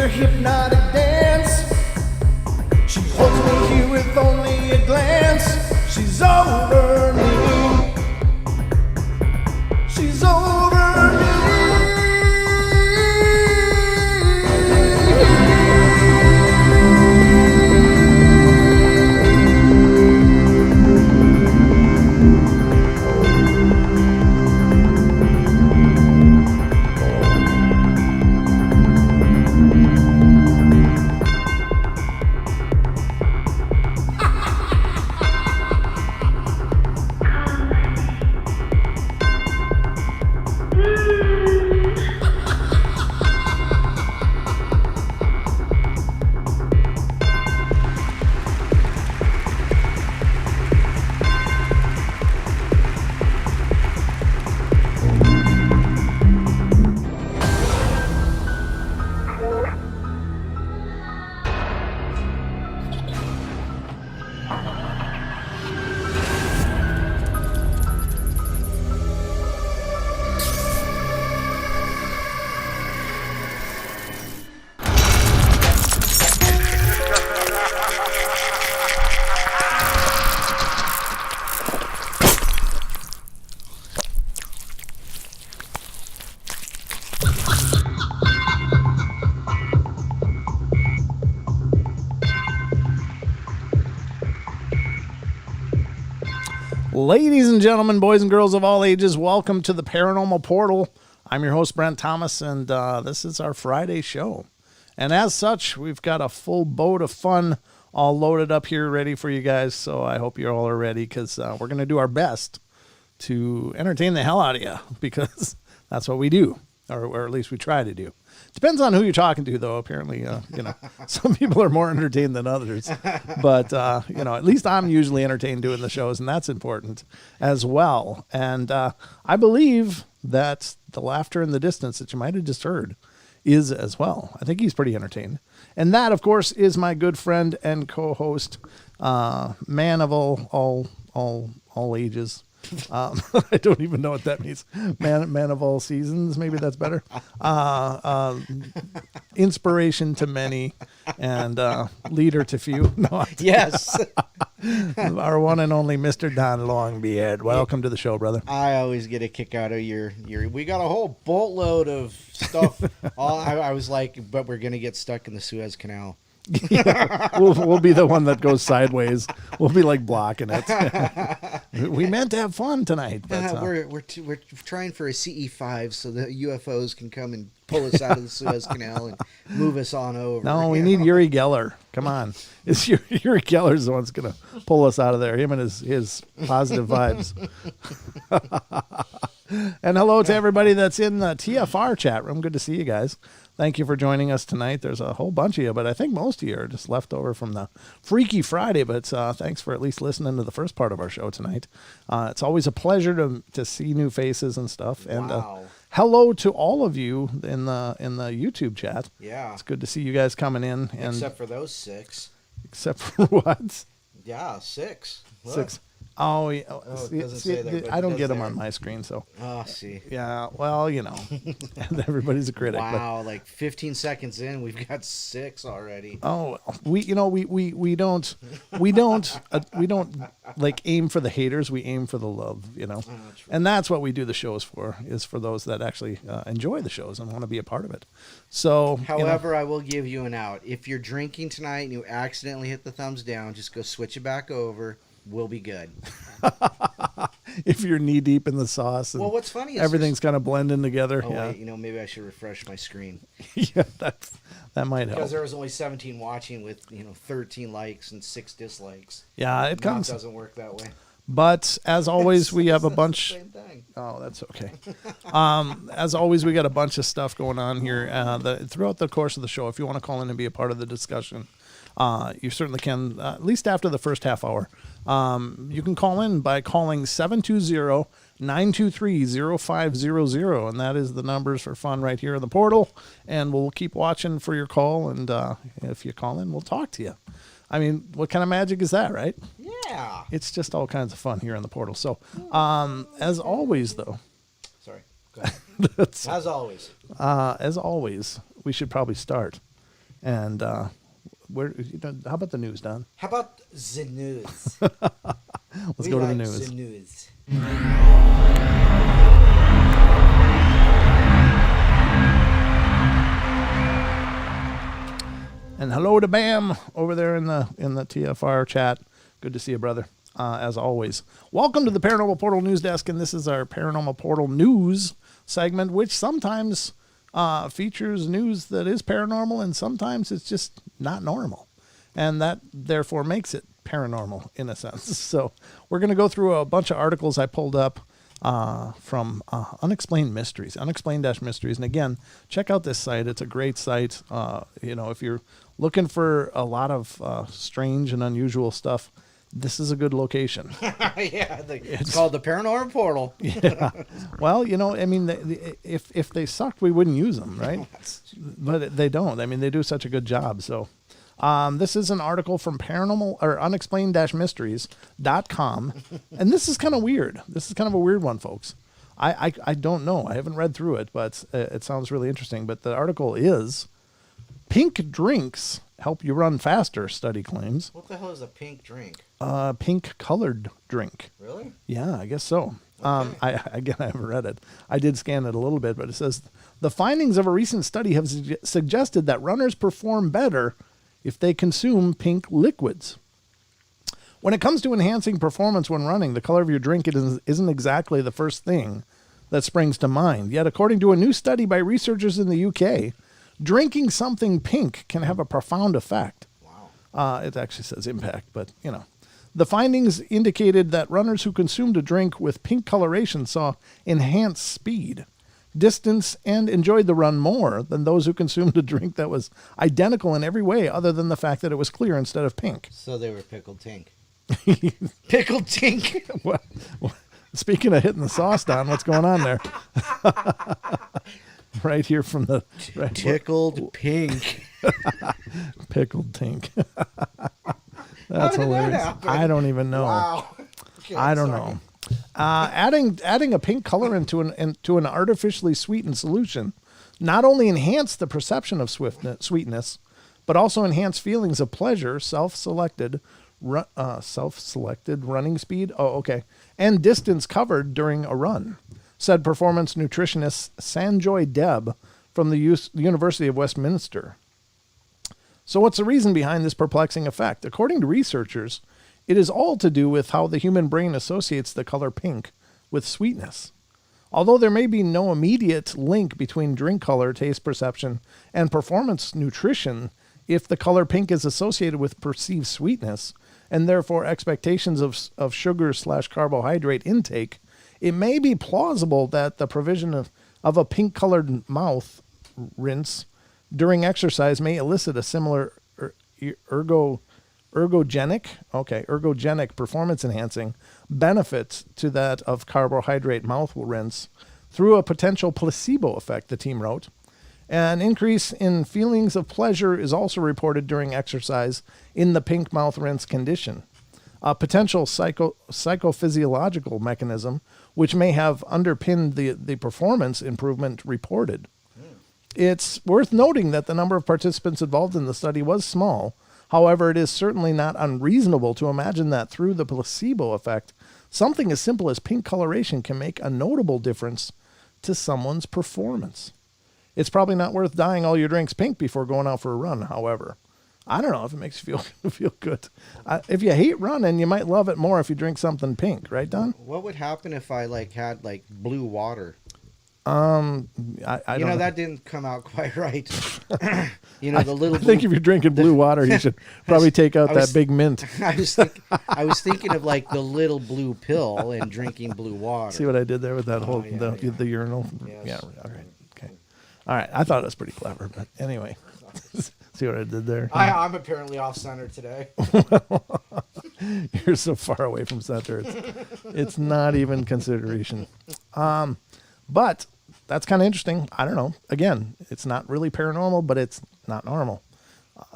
her hypnotic dance. She holds me here with only a glance. She's over me. She's over me. Ladies and gentlemen, boys and girls of all ages, welcome to the Paranormal Portal. I'm your host, Brent Thomas, and this is our Friday show. And as such, we've got a full boat of fun all loaded up here ready for you guys, so I hope you all are ready, because we're going to do our best to entertain the hell out of you, because that's what we do, or at least we try to do. Depends on who you're talking to, though. Apparently, some people are more entertained than others. But, at least I'm usually entertained doing the shows, and that's important as well. And I believe that the laughter in the distance that you might have just heard is as well. I think he's pretty entertained. And that, of course, is my good friend and co-host, man of all ages. I don't even know what that means. Man of all seasons, maybe that's better. Inspiration to many and leader to few. No, yes. Our one and only Mr. Don Longbeard. Welcome to the show, brother. I always get a kick out of your we got a whole boatload of stuff. I was like, but we're going to get stuck in the Suez Canal. Yeah, we'll be the one that goes sideways. We'll be like blocking it. We meant to have fun tonight. But, we're trying for a CE5 so the UFOs can come and pull us out of the Suez Canal and move us on over. No, we need Uri Geller. Come on, Uri Geller's the one's gonna pull us out of there. Him and his positive vibes. And hello to everybody that's in the TFR chat room. Good to see you guys. Thank you for joining us tonight. There's a whole bunch of you, but I think most of you are just left over from the Freaky Friday. But thanks for at least listening to the first part of our show tonight. It's always a pleasure to see new faces and stuff. And wow. Hello to all of you in the YouTube chat. Yeah, it's good to see you guys coming in. And except for those 6. Except for what? Yeah, 6. Look. 6. Oh, yeah. I don't get them there on my screen, so. Oh, see. Yeah, well, everybody's a critic. Wow, like 15 seconds in, we've got 6 already. Oh, we don't like aim for the haters. We aim for the love, and that's what we do the shows for. Is for those that actually enjoy the shows and want to be a part of it. So, however, I will give you an out. If you're drinking tonight and you accidentally hit the thumbs down, just go switch it back over. We'll be good. If you're knee deep in the sauce, and what's funny is everything's kind of blending together. Oh, yeah. wait, maybe I should refresh my screen. Yeah, that might help. Because there was only 17 watching with 13 likes and 6 dislikes. Yeah, it doesn't work that way. But as always, we have a bunch. Same thing. Oh, that's okay. As always, we got a bunch of stuff going on here throughout the course of the show. If you want to call in and be a part of the discussion, you certainly can, at least after the first half hour. You can call in by calling 720-923-0500, and that is the numbers for fun right here in the portal. And we'll keep watching for your call, and if you call in, we'll talk to you. I mean, what kind of magic is that, right? Yeah. It's just all kinds of fun here in the portal. So, as always, though. Sorry. Go ahead. As always, we should probably start And how about the news, Don? How about the news? Let's go to the news. The news. And hello to Bam over there in the TFR chat. Good to see you, brother. As always, welcome to the Paranormal Portal News Desk, and this is our Paranormal Portal News segment, which sometimes features news that is paranormal, and sometimes it's just not normal, and that therefore makes it paranormal in a sense. So we're going to go through a bunch of articles I pulled up from Unexplained Mysteries, Unexplained-Mysteries. And again, check out this site. It's a great site. If you're looking for a lot of strange and unusual stuff, this is a good location. Yeah, it's called the Paranormal Portal. Yeah. Well, if they sucked, we wouldn't use them, right? But they don't. I mean, they do such a good job. So this is an article from unexplained-mysteries.com. And this is kind of weird. This is kind of a weird one, folks. I don't know. I haven't read through it, but it sounds really interesting. But the article is Pink Drinks Help You Run Faster, study claims. What the hell is a pink drink? Pink colored drink. Really? Yeah, I guess so. Okay. I haven't read it. I did scan it a little bit, but it says the findings of a recent study have suggested that runners perform better if they consume pink liquids. When it comes to enhancing performance when running, the color of your drink isn't exactly the first thing that springs to mind. Yet, according to a new study by researchers in the UK, drinking something pink can have a profound effect. Wow. It actually says impact, but The findings indicated that runners who consumed a drink with pink coloration saw enhanced speed, distance, and enjoyed the run more than those who consumed a drink that was identical in every way other than the fact that it was clear instead of pink. So they were pickled tink. Pickled tink. Well, speaking of hitting the sauce, Don, what's going on there? Right here from the... Tickled pink. Pickled tink. That's hilarious. That I don't even know. Wow. Okay, I don't know. Adding a pink color into an artificially sweetened solution not only enhanced the perception of sweetness, but also enhanced feelings of pleasure, self-selected running speed. Oh, okay. And distance covered during a run, said performance nutritionist Sanjoy Deb from the University of Westminster. So what's the reason behind this perplexing effect? According to researchers, it is all to do with how the human brain associates the color pink with sweetness. Although there may be no immediate link between drink color, taste perception, and performance nutrition, if the color pink is associated with perceived sweetness, and therefore expectations of sugar/carbohydrate intake, it may be plausible that the provision of a pink-colored mouth rinse during exercise may elicit a similar ergogenic performance-enhancing benefit to that of carbohydrate mouth rinse through a potential placebo effect, the team wrote. An increase in feelings of pleasure is also reported during exercise in the pink mouth rinse condition, a potential psychophysiological mechanism which may have underpinned the performance improvement reported. It's worth noting that the number of participants involved in the study was small. However, it is certainly not unreasonable to imagine that through the placebo effect, something as simple as pink coloration can make a notable difference to someone's performance. It's probably not worth dyeing all your drinks pink before going out for a run, however. I don't know if it makes you feel good. If you hate running, you might love it more if you drink something pink, right, Don? What would happen if I had blue water? I don't know. That didn't come out quite right. The little. I think if you're drinking blue water, you should probably take out that big mint. I was thinking of the little blue pill and drinking blue water. See what I did there with that whole yeah. The urinal? Yes. Yeah. All right. Okay. All right. I thought it was pretty clever, but anyway. See what I did there? I'm apparently off center today. You're so far away from center. It's not even consideration. But that's kind of interesting. I don't know. Again, it's not really paranormal, but it's not normal.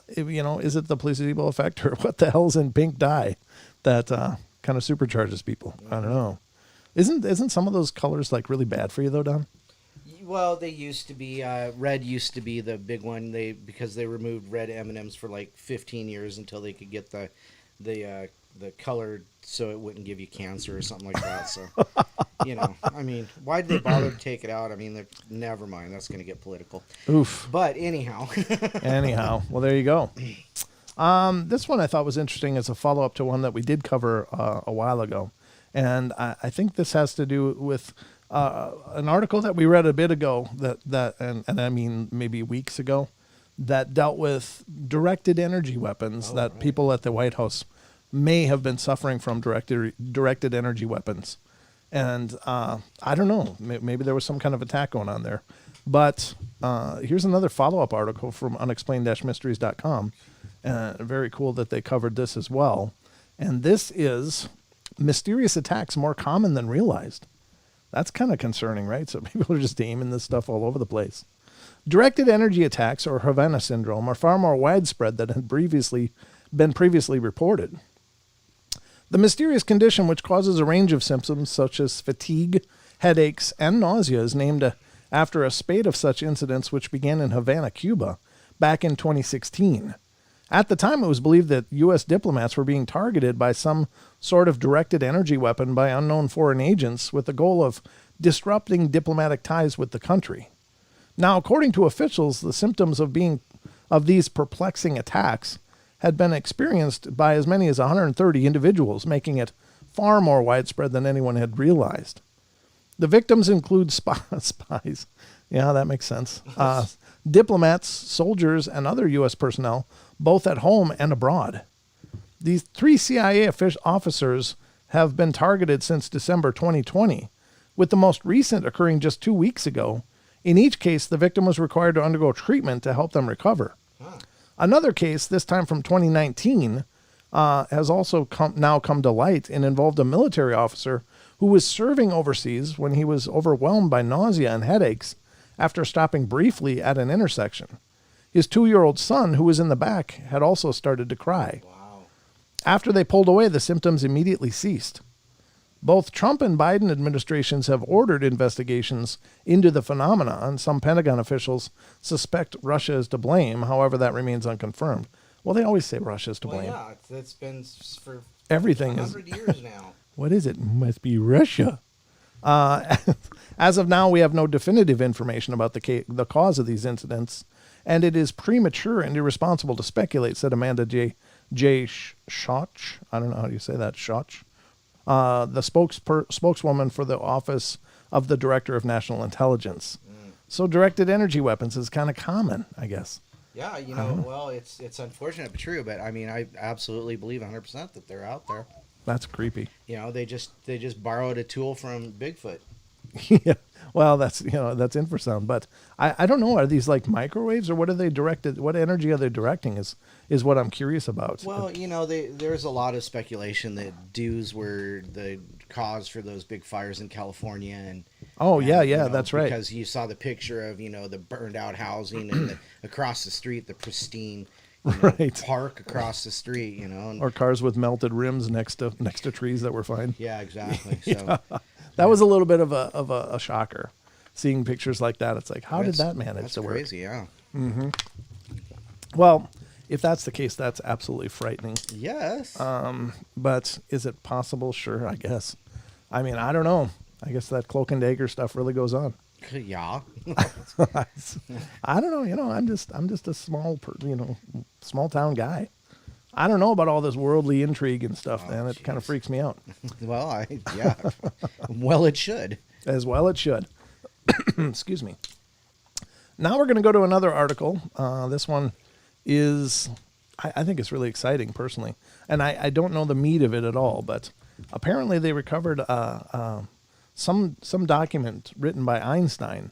Is it the placebo effect or what the hell's in pink dye that kind of supercharges people? I don't know. Isn't some of those colors really bad for you though, Don? Well, they used to be red. Used to be the big one. Because they removed red M&Ms for like 15 years until they could get the color so it wouldn't give you cancer or something like that. So, I mean, why did they bother to take it out? I mean, never mind. That's going to get political. Oof. But anyhow. Well, there you go. This one I thought was interesting as a follow-up to one that we did cover a while ago. And I think this has to do with an article that we read a bit ago and I mean maybe weeks ago, that dealt with directed energy weapons that people at the White House may have been suffering from directed energy weapons. And I don't know, maybe there was some kind of attack going on there. But here's another follow-up article from unexplained-mysteries.com. Very cool that they covered this as well. And this is mysterious attacks more common than realized. That's kind of concerning, right? So people are just aiming this stuff all over the place. Directed energy attacks, or Havana syndrome, are far more widespread than had been previously reported. The mysterious condition, which causes a range of symptoms such as fatigue, headaches, and nausea, is named after a spate of such incidents which began in Havana, Cuba, back in 2016. At the time, it was believed that U.S. diplomats were being targeted by some sort of directed energy weapon by unknown foreign agents with the goal of disrupting diplomatic ties with the country. Now, according to officials, the symptoms of these perplexing attacks had been experienced by as many as 130 individuals, making it far more widespread than anyone had realized. The victims include spies. Yeah, that makes sense. Diplomats, soldiers, and other U.S. personnel, both at home and abroad. These 3 CIA officers have been targeted since December 2020, with the most recent occurring just 2 weeks ago. In each case, the victim was required to undergo treatment to help them recover. Another case, this time from 2019, has also now come to light and involved a military officer who was serving overseas when he was overwhelmed by nausea and headaches after stopping briefly at an intersection. His 2-year-old son, who was in the back, had also started to cry. Wow. After they pulled away, the symptoms immediately ceased. Both Trump and Biden administrations have ordered investigations into the phenomena, and some Pentagon officials suspect Russia is to blame. However, that remains unconfirmed. Well, they always say Russia's to blame. Well, yeah, it's been for everything 100 years now. What is it? Must be Russia. As of now, we have no definitive information about the cause of these incidents, and it is premature and irresponsible to speculate, said Amanda J. Schoch. I don't know how you say that, Schoch. The spokeswoman for the Office of the Director of National Intelligence. So directed energy weapons is kind of common, I guess. Yeah, well, it's unfortunate but true, but I mean, I absolutely believe 100% that they're out there. That's creepy. They just borrowed a tool from Bigfoot. Yeah. Well, that's infrasound, but I don't know. Are these like microwaves, or what are they directed? What energy are they directing? Is what I'm curious about. Well, there's a lot of speculation that dews were the cause for those big fires in California, and that's right. Because you saw the picture of the burned out housing and across the street the pristine park across the street, or cars with melted rims next to trees that were fine. Yeah, exactly. So. That was a little bit of a shocker, seeing pictures like that. It's like, how did that manage to work? That's crazy, yeah. Mm-hmm. Well, if that's the case, that's absolutely frightening. Yes. But is it possible? Sure, I guess. I mean, I don't know. I guess that cloak and dagger stuff really goes on. Yeah. I don't know. I'm just a small town guy. I don't know about all this worldly intrigue and stuff, man. It kind of freaks me out. Well, yeah. Well, it should. As well it should. Excuse me. Now we're going to go to another article. This one is, I think it's really exciting, personally. And I don't know the meat of it at all, but apparently they recovered some document written by Einstein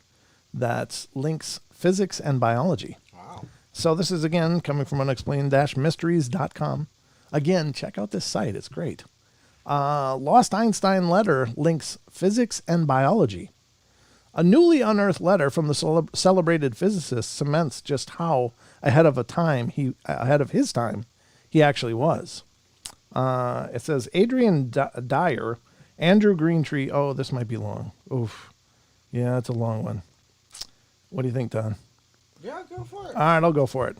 that links physics and biology. Wow. So this is, again, coming from unexplained-mysteries.com. Again, check out this site. It's great. Lost Einstein letter links physics and biology. A newly unearthed letter from the celebrated physicist cements just how ahead of his time he actually was. It says Adrian Dyer, Andrew Greentree. Oh, this might be long. Oof. Yeah, it's a long one. What do you think, Don? Yeah, go for it. All right, I'll go for it.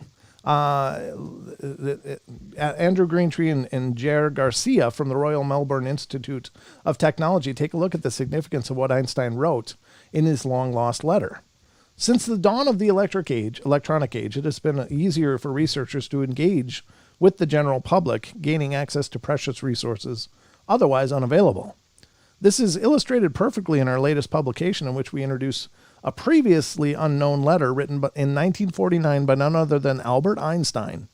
Andrew Greentree and Jer Garcia from the Royal Melbourne Institute of Technology take a look at the significance of what Einstein wrote in his long-lost letter. Since the dawn of the electronic age, it has been easier for researchers to engage with the general public, gaining access to precious resources otherwise unavailable. This is illustrated perfectly in our latest publication, in which we introduce a previously unknown letter written in 1949 by none other than Albert Einstein.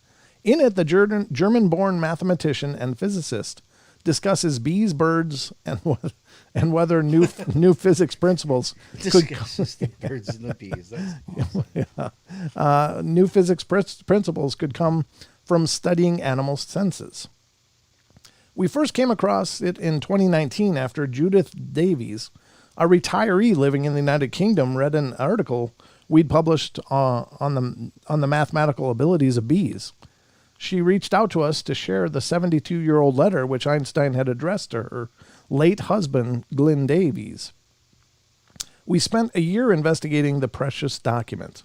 In it, the German-born mathematician and physicist discusses bees, birds, and whether new physics principles Discusses the birds and the bees. That's awesome. new physics principles could come from studying animal senses. We first came across it in 2019 after Judith Davies, a retiree living in the United Kingdom, read an article we'd published on the mathematical abilities of bees. She reached out to us to share the 72-year-old letter which Einstein had addressed to her late husband, Glyn Davies. We spent a year investigating the precious document.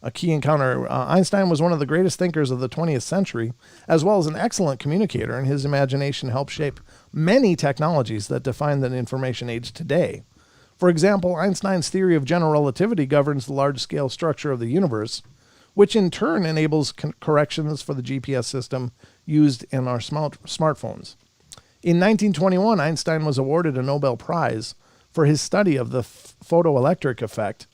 A key encounter. Einstein was one of the greatest thinkers of the 20th century, as well as an excellent communicator, and his imagination helped shape many technologies that define the information age today. For example, Einstein's theory of general relativity governs the large-scale structure of the universe, which in turn enables corrections for the GPS system used in our smartphones. In 1921, Einstein was awarded a Nobel Prize for his study of the photoelectric effect.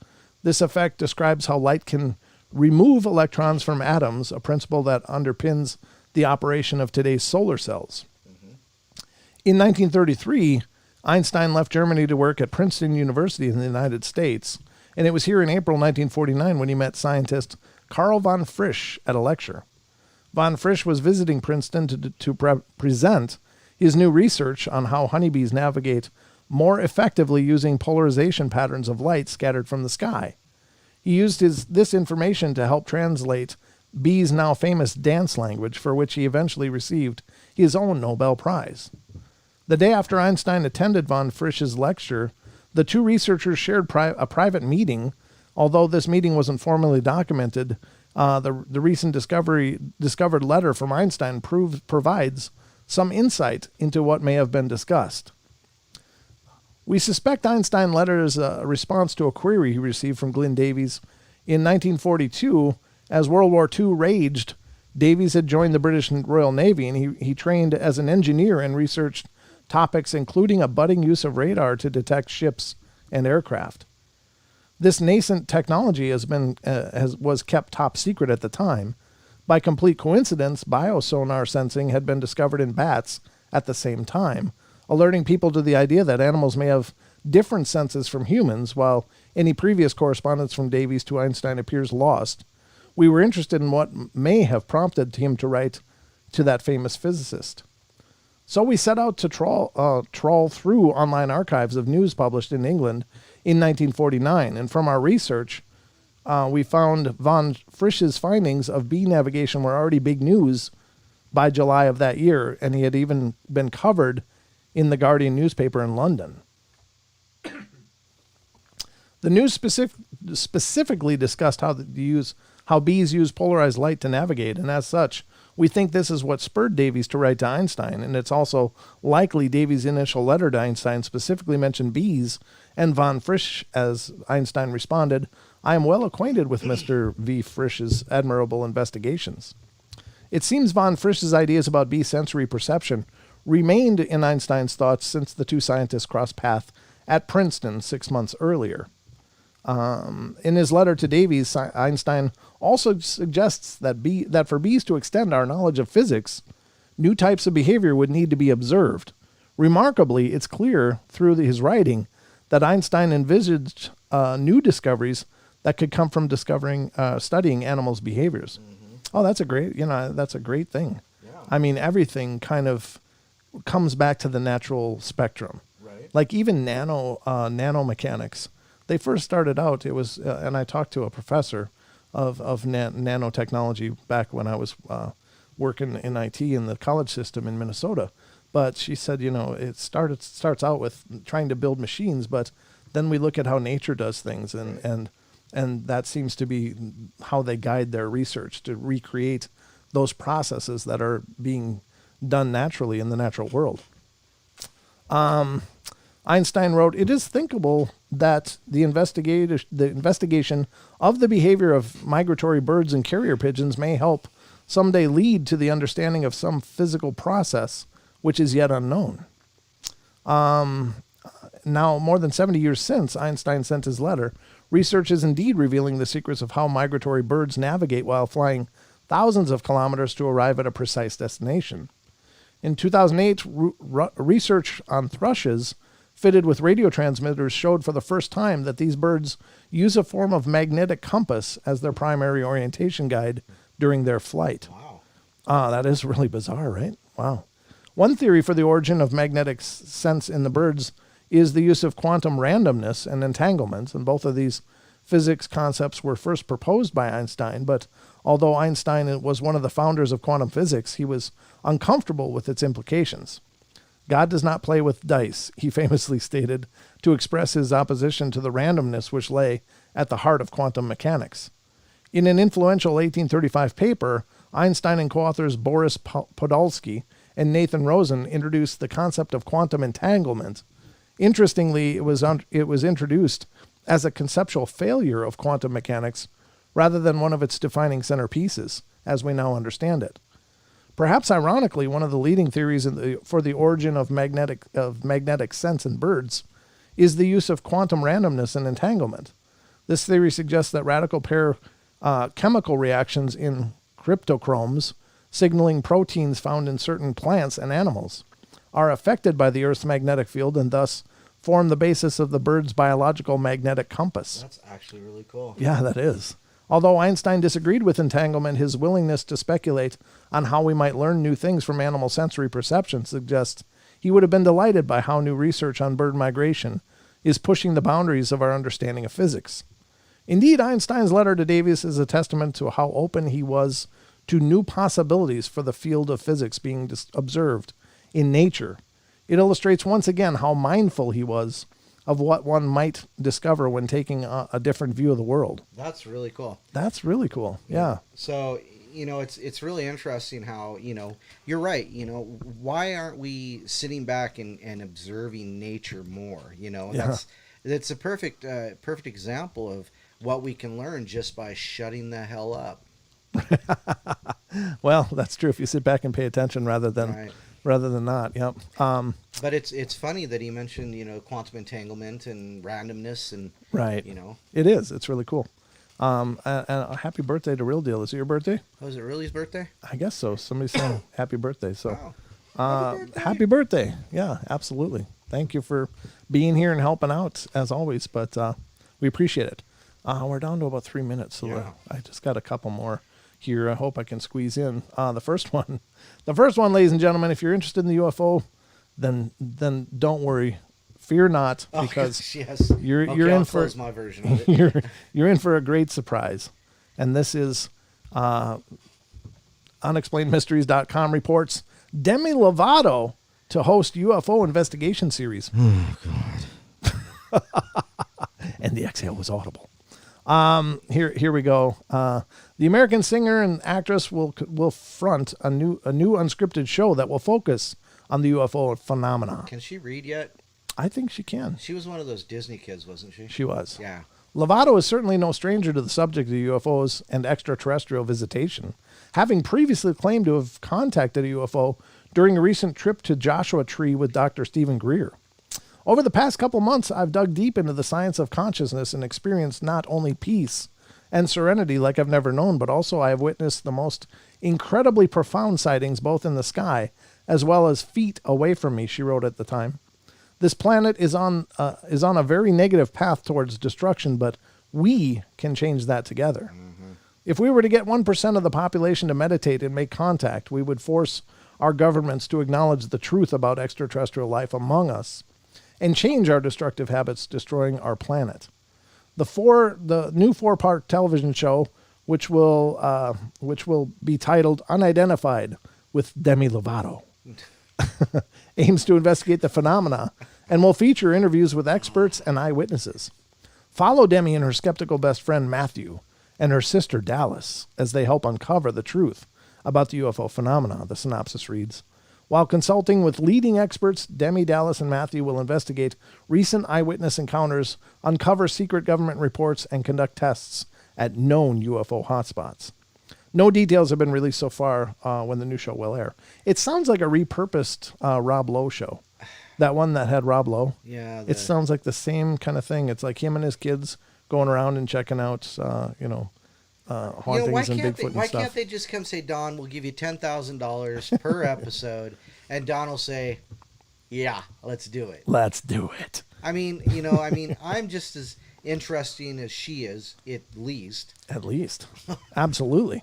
This effect describes how light can remove electrons from atoms, a principle that underpins the operation of today's solar cells. In 1933, Einstein left Germany to work at Princeton University in the United States, and it was here in April 1949 when he met scientist Carl von Frisch at a lecture. Von Frisch was visiting Princeton to present his new research on how honeybees navigate more effectively using polarization patterns of light scattered from the sky. He used this information to help translate bees' now famous dance language, for which he eventually received his own Nobel Prize. The day after Einstein attended von Frisch's lecture, the two researchers shared a private meeting. Although this meeting wasn't formally documented, the recent discovered letter from Einstein provides some insight into what may have been discussed. We suspect Einstein letter is a response to a query he received from Glyn Davies in 1942. As World War II raged, Davies had joined the British Royal Navy, and he trained as an engineer and researched topics including a budding use of radar to detect ships and aircraft. This nascent technology was kept top secret at the time. By complete coincidence, biosonar sensing had been discovered in bats at the same time, alerting people to the idea that animals may have different senses from humans. While any previous correspondence from Davies to Einstein appears lost, we were interested in what may have prompted him to write to that famous physicist. So we set out to trawl through online archives of news published in England in 1949, and from our research, we found von Frisch's findings of bee navigation were already big news by July of that year, and he had even been covered in the Guardian newspaper in London. The news specifically discussed how bees use polarized light to navigate, and as such, we think this is what spurred Davies to write to Einstein, and it's also likely Davies' initial letter to Einstein specifically mentioned bees, and von Frisch, as Einstein responded, "I am well acquainted with Mr. V. Frisch's admirable investigations." It seems von Frisch's ideas about bee sensory perception remained in Einstein's thoughts since the two scientists crossed paths at Princeton 6 months earlier. In his letter to Davies, Einstein also suggests that for bees to extend our knowledge of physics, new types of behavior would need to be observed. Remarkably, it's clear through his writing that Einstein envisaged new discoveries that could come from studying animals' behaviors. Mm-hmm. Oh, that's a great thing. Yeah. I mean, everything kind of comes back to the natural spectrum. Right. Like even nanomechanics. They first started out, it was, and I talked to a professor of nanotechnology back when I was working in IT in the college system in Minnesota. But she said, it starts out with trying to build machines, but then we look at how nature does things, and And that seems to be how they guide their research, to recreate those processes that are being done naturally in the natural world. Einstein wrote, "It is thinkable that the investigation of the behavior of migratory birds and carrier pigeons may help someday lead to the understanding of some physical process which is yet unknown." Now, more than 70 years since Einstein sent his letter, research is indeed revealing the secrets of how migratory birds navigate while flying thousands of kilometers to arrive at a precise destination. In 2008, research on thrushes fitted with radio transmitters showed for the first time that these birds use a form of magnetic compass as their primary orientation guide during their flight. Wow. That is really bizarre, right? Wow. One theory for the origin of magnetic sense in the birds is the use of quantum randomness and entanglement, and both of these physics concepts were first proposed by Einstein, but although Einstein was one of the founders of quantum physics, he was uncomfortable with its implications. God does not play with dice, he famously stated, to express his opposition to the randomness which lay at the heart of quantum mechanics. In an influential 1835 paper, Einstein and co-authors Boris Podolsky and Nathan Rosen introduced the concept of quantum entanglement. Interestingly, it was introduced as a conceptual failure of quantum mechanics rather than one of its defining centerpieces, as we now understand it. Perhaps ironically, one of the leading theories for the origin of magnetic sense in birds is the use of quantum randomness and entanglement. This theory suggests that radical pair chemical reactions in cryptochromes, signaling proteins found in certain plants and animals, are affected by the Earth's magnetic field and thus form the basis of the bird's biological magnetic compass. That's actually really cool. Yeah, that is. Although Einstein disagreed with entanglement, his willingness to speculate on how we might learn new things from animal sensory perception suggests he would have been delighted by how new research on bird migration is pushing the boundaries of our understanding of physics. Indeed, Einstein's letter to Davies is a testament to how open he was to new possibilities for the field of physics being observed in nature. It illustrates once again how mindful he was of what one might discover when taking a different view of the world. That's really cool. That's really cool. Yeah. So, it's really interesting how, you're right. Why aren't we sitting back and observing nature more? That's a perfect example of what we can learn just by shutting the hell up. Well, that's true if you sit back and pay attention rather than not. Yep. But it's funny that he mentioned, quantum entanglement and randomness and right. It is. It's really cool. And a happy birthday to Real Deal. Is it your birthday? Oh, is it really his birthday? I guess so. Somebody's saying happy birthday. So wow. Happy birthday. Yeah, absolutely. Thank you for being here and helping out as always, but we appreciate it. We're down to about 3 minutes, so yeah. I just got a couple more here. I hope I can squeeze in. The first one, ladies and gentlemen, if you're interested in the UFO, then don't worry, fear not, because yes. you're I'll in for my version of it. you're in for a great surprise, and this is unexplainedmysteries.com reports Demi Lovato to host UFO investigation series. Oh God! And the exhale was audible. Here we go. The American singer and actress will front a new unscripted show that will focus on the UFO phenomena. Can she read yet? I think she can. She was one of those Disney kids, wasn't she? She was. Yeah. Lovato is certainly no stranger to the subject of UFOs and extraterrestrial visitation, having previously claimed to have contacted a UFO during a recent trip to Joshua Tree with Dr. Stephen Greer. Over the past couple months, I've dug deep into the science of consciousness and experienced not only peace and serenity like I've never known, but also I have witnessed the most incredibly profound sightings both in the sky as well as feet away from me, she wrote at the time. This planet is on a very negative path towards destruction, but we can change that together. Mm-hmm. If we were to get 1% of the population to meditate and make contact, we would force our governments to acknowledge the truth about extraterrestrial life among us and change our destructive habits, destroying our planet. The new 4-part television show, which will be titled Unidentified with Demi Lovato, aims to investigate the phenomena and will feature interviews with experts and eyewitnesses. Follow Demi and her skeptical best friend Matthew and her sister Dallas as they help uncover the truth about the UFO phenomena, the synopsis reads. While consulting with leading experts, Demi, Dallas, and Matthew will investigate recent eyewitness encounters, uncover secret government reports, and conduct tests at known UFO hotspots. No details have been released so far when the new show will air. It sounds like a repurposed Rob Lowe show. That one that had Rob Lowe. Yeah. It sounds like the same kind of thing. It's like him and his kids going around and checking out, hauntings and Bigfoot and stuff. Why can't they just come say, Don, we'll give you $10,000 per episode, and Don will say, yeah, let's do it. Let's do it. I mean, I'm just as interesting as she is, at least. At least. Absolutely.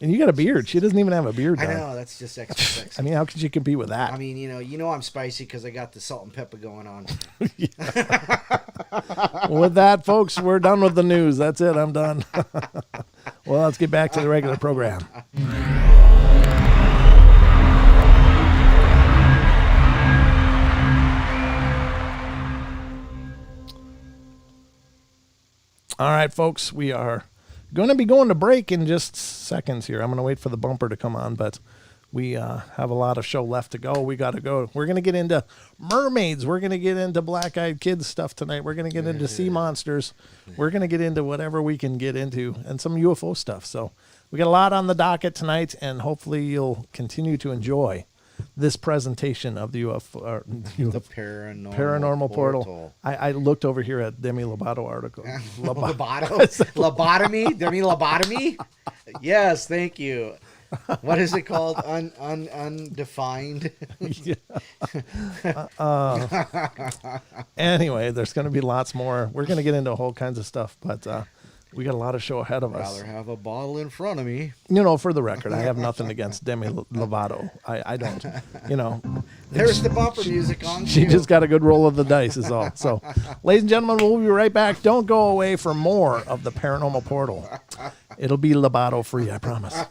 And you got a beard. She doesn't even have a beard. I Don. know, that's just extra sexy. I mean, how could you compete with that? I mean, I'm spicy because I got the salt and pepper going on. With that, folks, we're done with the news. That's it. I'm done. Well, let's get back to the regular program. All right, folks, we are going to be going to break in just seconds here. I'm going to wait for the bumper to come on, but we have a lot of show left to go. We got to go. We're going to get into mermaids. We're going to get into black-eyed kids stuff tonight. We're going to get into sea monsters. We're going to get into whatever we can get into and some UFO stuff. So we got a lot on the docket tonight, and hopefully you'll continue to enjoy this presentation of the UFO, The Paranormal Portal. I looked over here at Demi Lovato article. Lovato? Lobotomy? Demi Lobotomy? Yes, thank you. What is it called? Undefined? Anyway, there's going to be lots more. We're going to get into whole kinds of stuff, but we got a lot of show ahead of us. Rather have a bottle in front of me. For the record, I have nothing against Demi Lovato. I don't. There's the bumper music on. She just got a good roll of the dice is all. So, ladies and gentlemen, we'll be right back. Don't go away for more of the Paranormal Portal. It'll be Lovato free, I promise.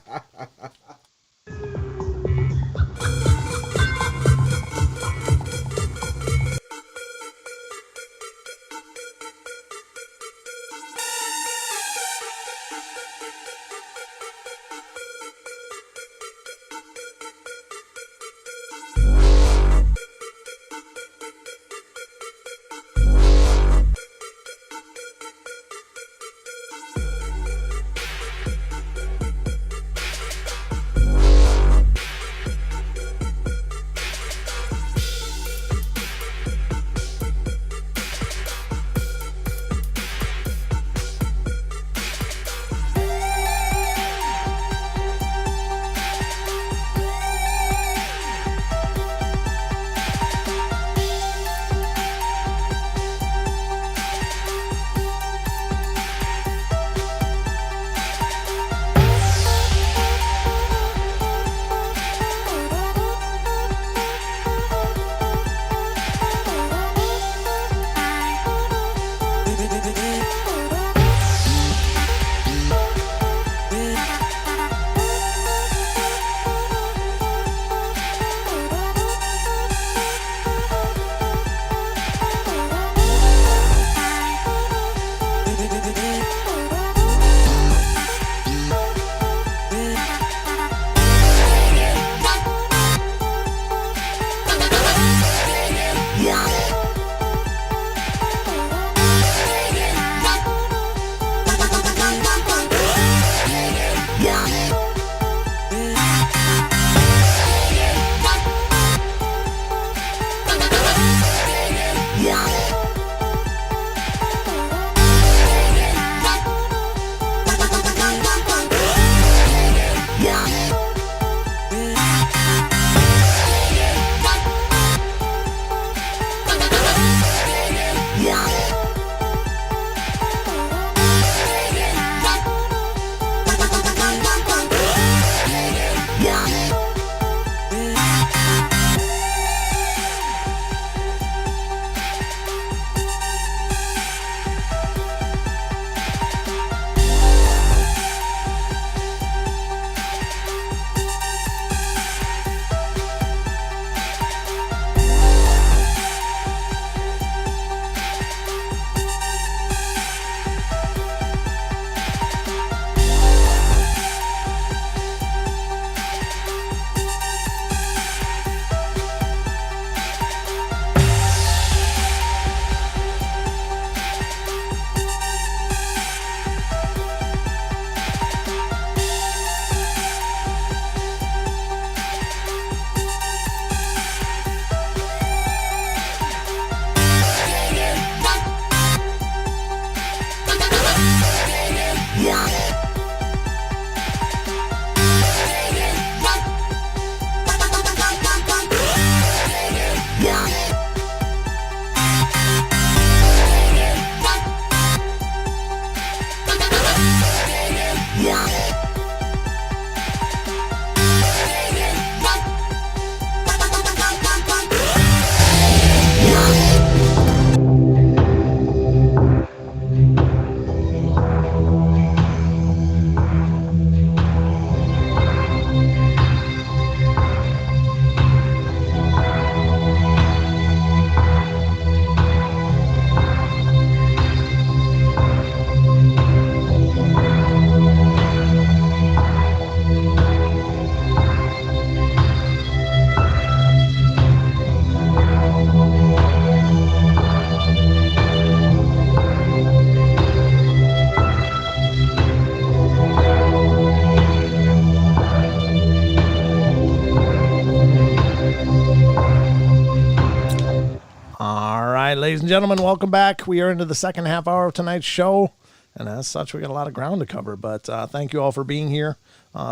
Ladies and gentlemen, welcome back. We are into the second half hour of tonight's show, and as such, we got a lot of ground to cover, but thank you all for being here.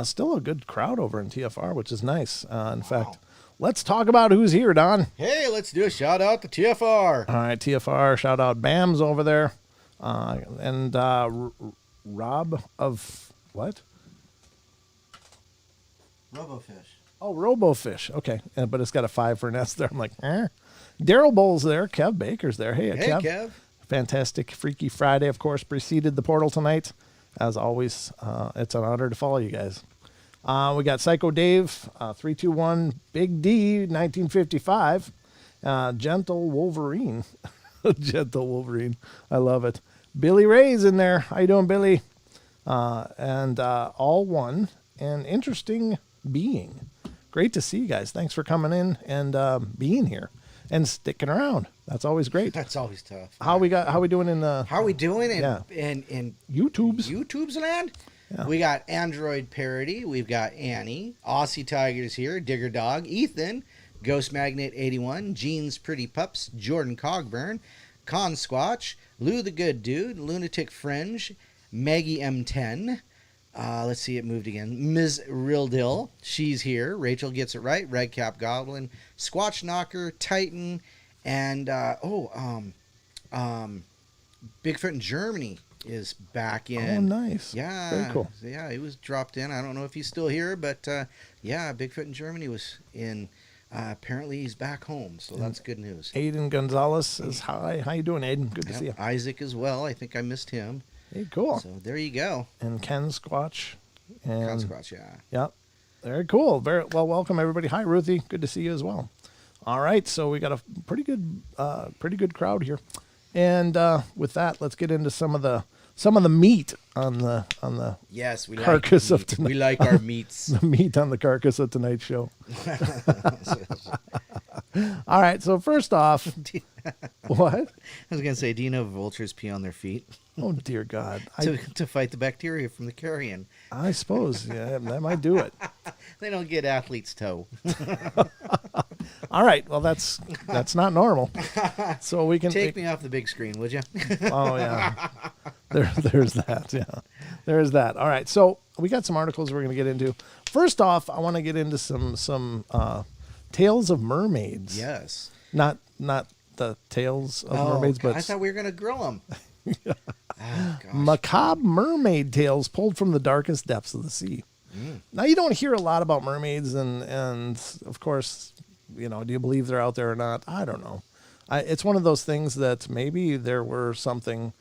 Still a good crowd over in TFR, which is nice. In fact, let's talk about who's here, Don. Hey, let's do a shout out to TFR. All right, TFR, shout out Bam's over there. And Rob of what? Robofish. Oh, Robofish. Okay, but it's got a 5 for an S there. I'm like, Daryl Bowles there. Kev Baker's there. Hey, Kev. Fantastic Freaky Friday, of course, preceded the portal tonight. As always, it's an honor to follow you guys. We got Psycho Dave, 321 Big D, 1955. Gentle Wolverine. Gentle Wolverine. I love it. Billy Ray's in there. How you doing, Billy? And All One, an interesting being. Great to see you guys. Thanks for coming in and being here and sticking around. That's always great. That's always tough. How we doing in the? How we doing in YouTube's land? Yeah. We got Android Parody. We've got Annie, Aussie Tigers here, Digger Dog, Ethan, Ghost Magnet 81, Jeans Pretty Pups, Jordan Cogburn, Con Squatch, Lou the Good Dude, Lunatic Fringe, Maggie M10. Let's see, it moved again. Ms. Real Dill, she's here. Rachel Gets It Right, Red Cap Goblin, Squatch Knocker, Titan, and Bigfoot in Germany is back in. Oh, nice. Yeah. Very cool. Yeah, he was dropped in. I don't know if he's still here, but yeah, Bigfoot in Germany was in. Apparently he's back home, so that's good news. Aiden Gonzalez says hi. How you doing, Aiden? Good to see you. Isaac as well. I think I missed him. Hey, cool. So there you go. And Ken Squatch. Ken Squatch, yeah. Yep. Very cool. Very well. Welcome everybody. Hi, Ruthie. Good to see you as well. All right, so we got a pretty good crowd here, and with that, let's get into some of the meat on the yes, we carcass like of tonight. We like our meats. The meat on the carcass of tonight's show. All right, so first off, what? I was gonna say, do you know vultures pee on their feet? Oh dear God! To fight the bacteria from the carrion. I suppose, yeah, that might do it. They don't get athlete's toe. All right, well that's not normal. So we can take me off the big screen, would you? Oh yeah, there's that. Yeah, there's that. All right, so we got some articles we're going to get into. First off, I want to get into some tales of mermaids. Yes. Not the tales of mermaids, but I thought we were going to grill them. Oh, macabre mermaid tales pulled from the darkest depths of the sea. Now, you don't hear a lot about mermaids, and of course, do you believe they're out there or not? I don't know. It's one of those things that maybe there were some things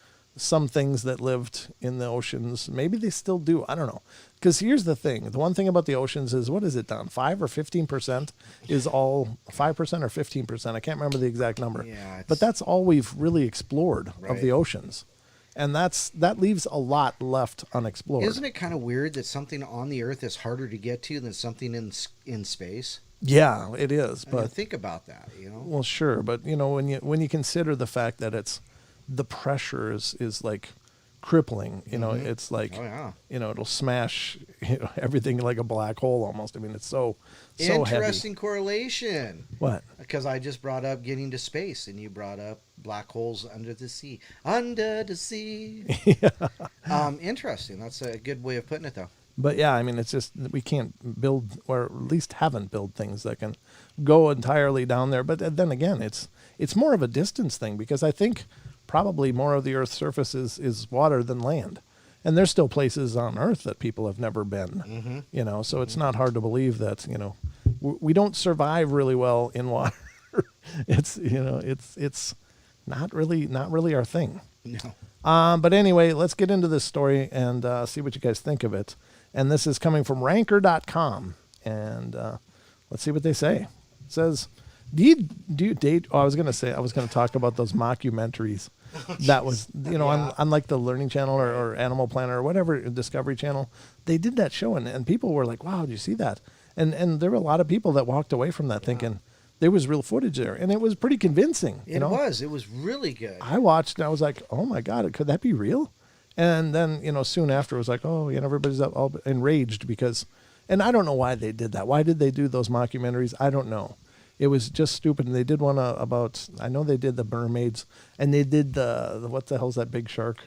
that lived in the oceans. Maybe they still do. I don't know. Because here's the thing. The one thing about the oceans is, what is it, Don? 5 or 15% is all 5% or 15%. I can't remember the exact number. Yeah, but that's all we've really explored right. of the oceans. And that leaves a lot left unexplored. Isn't it kind of weird that something on the Earth is harder to get to than something in space? Yeah, it is. But think about that. Well, sure, but when you consider the fact that the pressure is like crippling. It's like it'll smash everything like a black hole almost. I mean, it's so interesting heavy. Correlation. What? Because I just brought up getting to space, and you brought up black holes under the sea. Under the sea. Yeah. Interesting. That's a good way of putting it, though. But yeah, I mean, it's just we can't build, or at least haven't built things that can go entirely down there. But then again, it's more of a distance thing, because I think probably more of the Earth's surface is water than land. And there's still places on Earth that people have never been, so it's not hard to believe that, we don't survive really well in water. It's not really our thing. No. But anyway, let's get into this story and see what you guys think of it. And this is coming from ranker.com. And let's see what they say. It says, do you date? Oh, I was going to talk about those mockumentaries. That was, on like the Learning Channel or Animal Planet or whatever, Discovery Channel. They did that show, and people were like, wow, did you see that? And there were a lot of people that walked away from that thinking there was real footage there. And it was pretty convincing. It was really good. I watched and I was like, oh my God, could that be real? And then, soon after it was like, oh, everybody's all enraged because, and I don't know why they did that. Why did they do those mockumentaries? I don't know. It was just stupid. And they did one about, I know they did the Mermaids, and they did the what the hell's that big shark?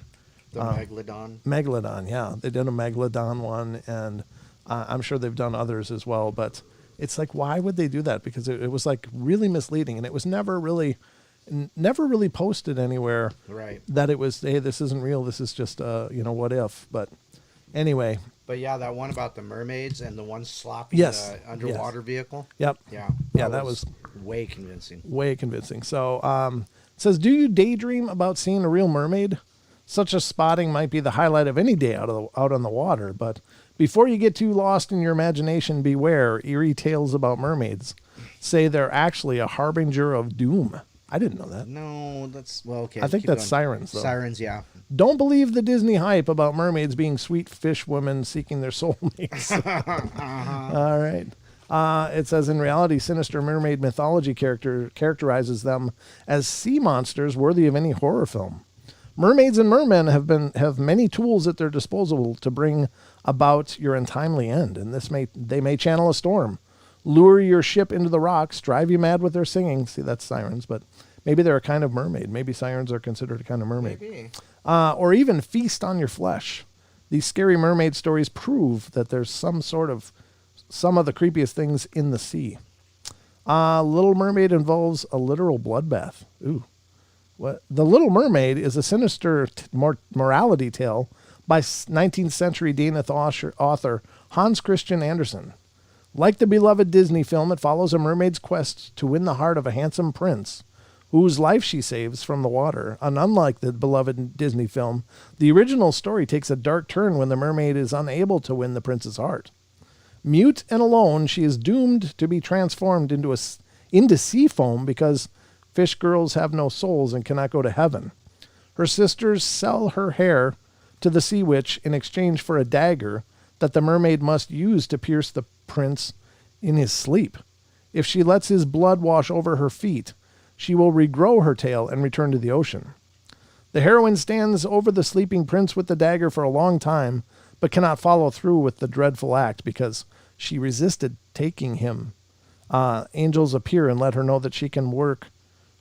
The Megalodon. Megalodon, yeah. They did a Megalodon one, and I'm sure they've done others as well. But it's like, why would they do that? Because it was like really misleading, and it was never really posted anywhere. Right. That it was, hey, this isn't real. This is just, what if. But anyway. But yeah, that one about the mermaids and the one sloppy underwater vehicle. Yep. Yeah. That was way convincing. Way convincing. So it says, do you daydream about seeing a real mermaid? Such a spotting might be the highlight of any day out on the water. But before you get too lost in your imagination, beware. Eerie tales about mermaids say they're actually a harbinger of doom. I didn't know that. No, that's, well, okay. I think that's sirens, though. Sirens, yeah. Don't believe the Disney hype about mermaids being sweet fish women seeking their soulmates. All right. It says, in reality, sinister mermaid mythology characterizes them as sea monsters worthy of any horror film. Mermaids and mermen have many tools at their disposal to bring about your untimely end, and they may channel a storm, lure your ship into the rocks, drive you mad with their singing. See, that's sirens, but maybe they're a kind of mermaid. Maybe sirens are considered a kind of mermaid. Maybe. Or even feast on your flesh. These scary mermaid stories prove that there's some of the creepiest things in the sea. Little Mermaid involves a literal bloodbath. Ooh. What? The Little Mermaid is a sinister morality tale by 19th century Danish author Hans Christian Andersen. Like the beloved Disney film, it follows a mermaid's quest to win the heart of a handsome prince, whose life she saves from the water. And unlike the beloved Disney film, the original story takes a dark turn when the mermaid is unable to win the prince's heart. Mute and alone, she is doomed to be transformed into sea foam because fish girls have no souls and cannot go to heaven. Her sisters sell her hair to the sea witch in exchange for a dagger that the mermaid must use to pierce the prince in his sleep. If she lets his blood wash over her feet, she will regrow her tail and return to the ocean. The heroine stands over the sleeping prince with the dagger for a long time, but cannot follow through with the dreadful act because she resisted taking him. Angels appear and let her know that she can work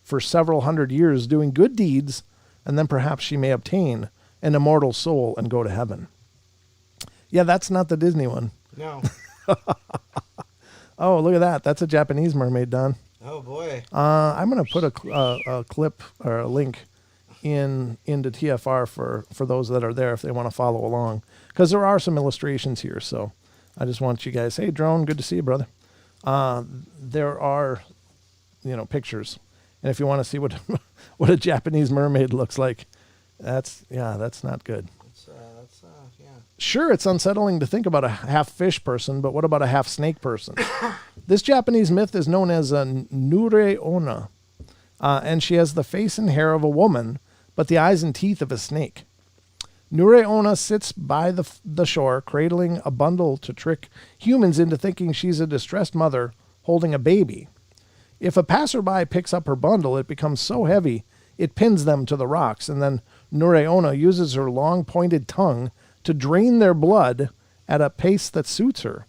for several hundred years doing good deeds, and then perhaps she may obtain an immortal soul and go to heaven. Yeah, that's not the Disney one. No. Oh, look at that. That's a Japanese mermaid, Don. Oh, boy. I'm going to put a clip or a link into TFR for those that are there if they want to follow along, because there are some illustrations here. So I just want you guys, hey, Drone, good to see you, brother. There are, pictures. And if you want to see what a Japanese mermaid looks like, that's not good. Yeah. Sure, it's unsettling to think about a half fish person, but what about a half snake person? This Japanese myth is known as a Nure-onna, and she has the face and hair of a woman, but the eyes and teeth of a snake. Nure-onna sits by the shore, cradling a bundle to trick humans into thinking she's a distressed mother holding a baby. If a passerby picks up her bundle, it becomes so heavy it pins them to the rocks, and then Nure-onna uses her long pointed tongue to drain their blood at a pace that suits her.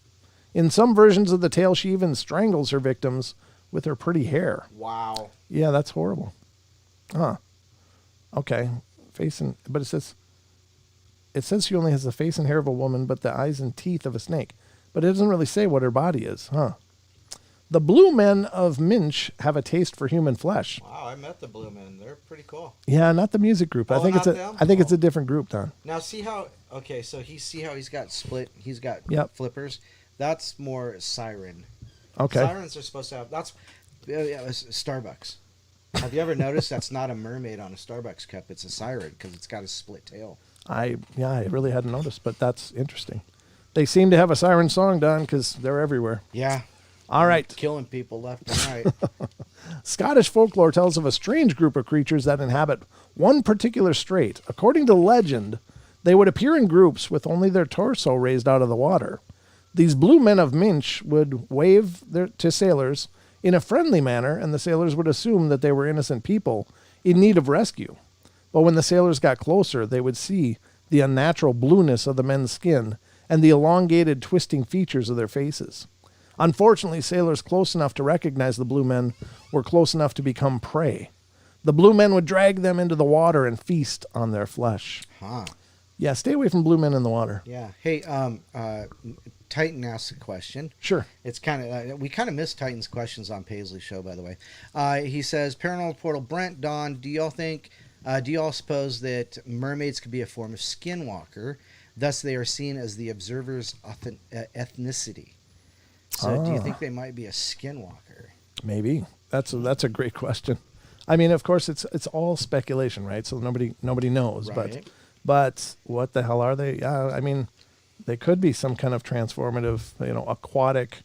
In some versions of the tale, she even strangles her victims with her pretty hair. Wow. Yeah, that's horrible. Huh. Okay. But it says she only has the face and hair of a woman, but the eyes and teeth of a snake. But it doesn't really say what her body is, huh? The Blue Men of Minch have a taste for human flesh. Wow, I met the Blue Men. They're pretty cool. Yeah, not the music group. Oh, I think it's a different group, Don. Now see how he's got split. He's got flippers. That's more siren. Okay. Sirens are supposed to have Starbucks. Have you ever noticed that's not a mermaid on a Starbucks cup? It's a siren because it's got a split tail. I really hadn't noticed, but that's interesting. They seem to have a siren song, Don, because they're everywhere. Yeah. All right. Killing people left and right. Scottish folklore tells of a strange group of creatures that inhabit one particular strait. According to legend, they would appear in groups with only their torso raised out of the water. These Blue Men of Minch would wave to sailors in a friendly manner, and the sailors would assume that they were innocent people in need of rescue. But when the sailors got closer, they would see the unnatural blueness of the men's skin and the elongated, twisting features of their faces. Unfortunately, sailors close enough to recognize the blue men were close enough to become prey. The blue men would drag them into the water and feast on their flesh. Huh. Yeah, stay away from blue men in the water. Yeah. Hey, Titan asked a question. Sure. It's kind of we kind of missed Titan's questions on Paisley's show, by the way. He says, Paranormal Portal, Brent, Don, do y'all suppose that mermaids could be a form of skinwalker? Thus, they are seen as the observer's ethnicity. So, do you think they might be a skinwalker? Maybe. That's a great question. I mean, of course, it's all speculation, right? So nobody knows. Right. But what the hell are they? Yeah, I mean, they could be some kind of transformative, aquatic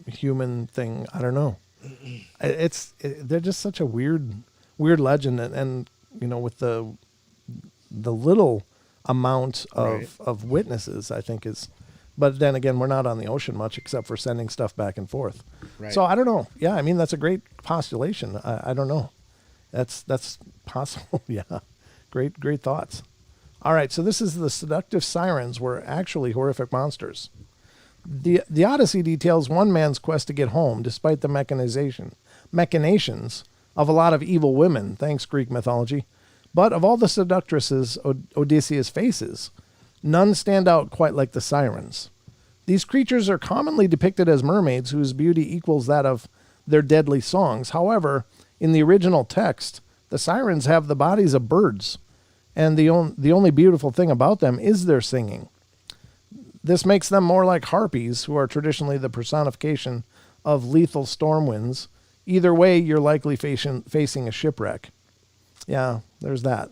/ human thing. I don't know. They're just such a weird legend, and with the little amount of witnesses, I think is. But then again, we're not on the ocean much except for sending stuff back and forth. Right. So I don't know. Yeah, I mean, that's a great postulation. I don't know. That's possible. Yeah. Great thoughts. All right, so this is the seductive sirens were actually horrific monsters. The Odyssey details one man's quest to get home despite the machinations of a lot of evil women, thanks Greek mythology. But of all the seductresses Odysseus faces, none stand out quite like the sirens. These creatures are commonly depicted as mermaids whose beauty equals that of their deadly songs. However, in the original text, the sirens have the bodies of birds, and the only beautiful thing about them is their singing. This makes them more like harpies, who are traditionally the personification of lethal storm winds. Either way, you're likely facing a shipwreck. Yeah, there's that.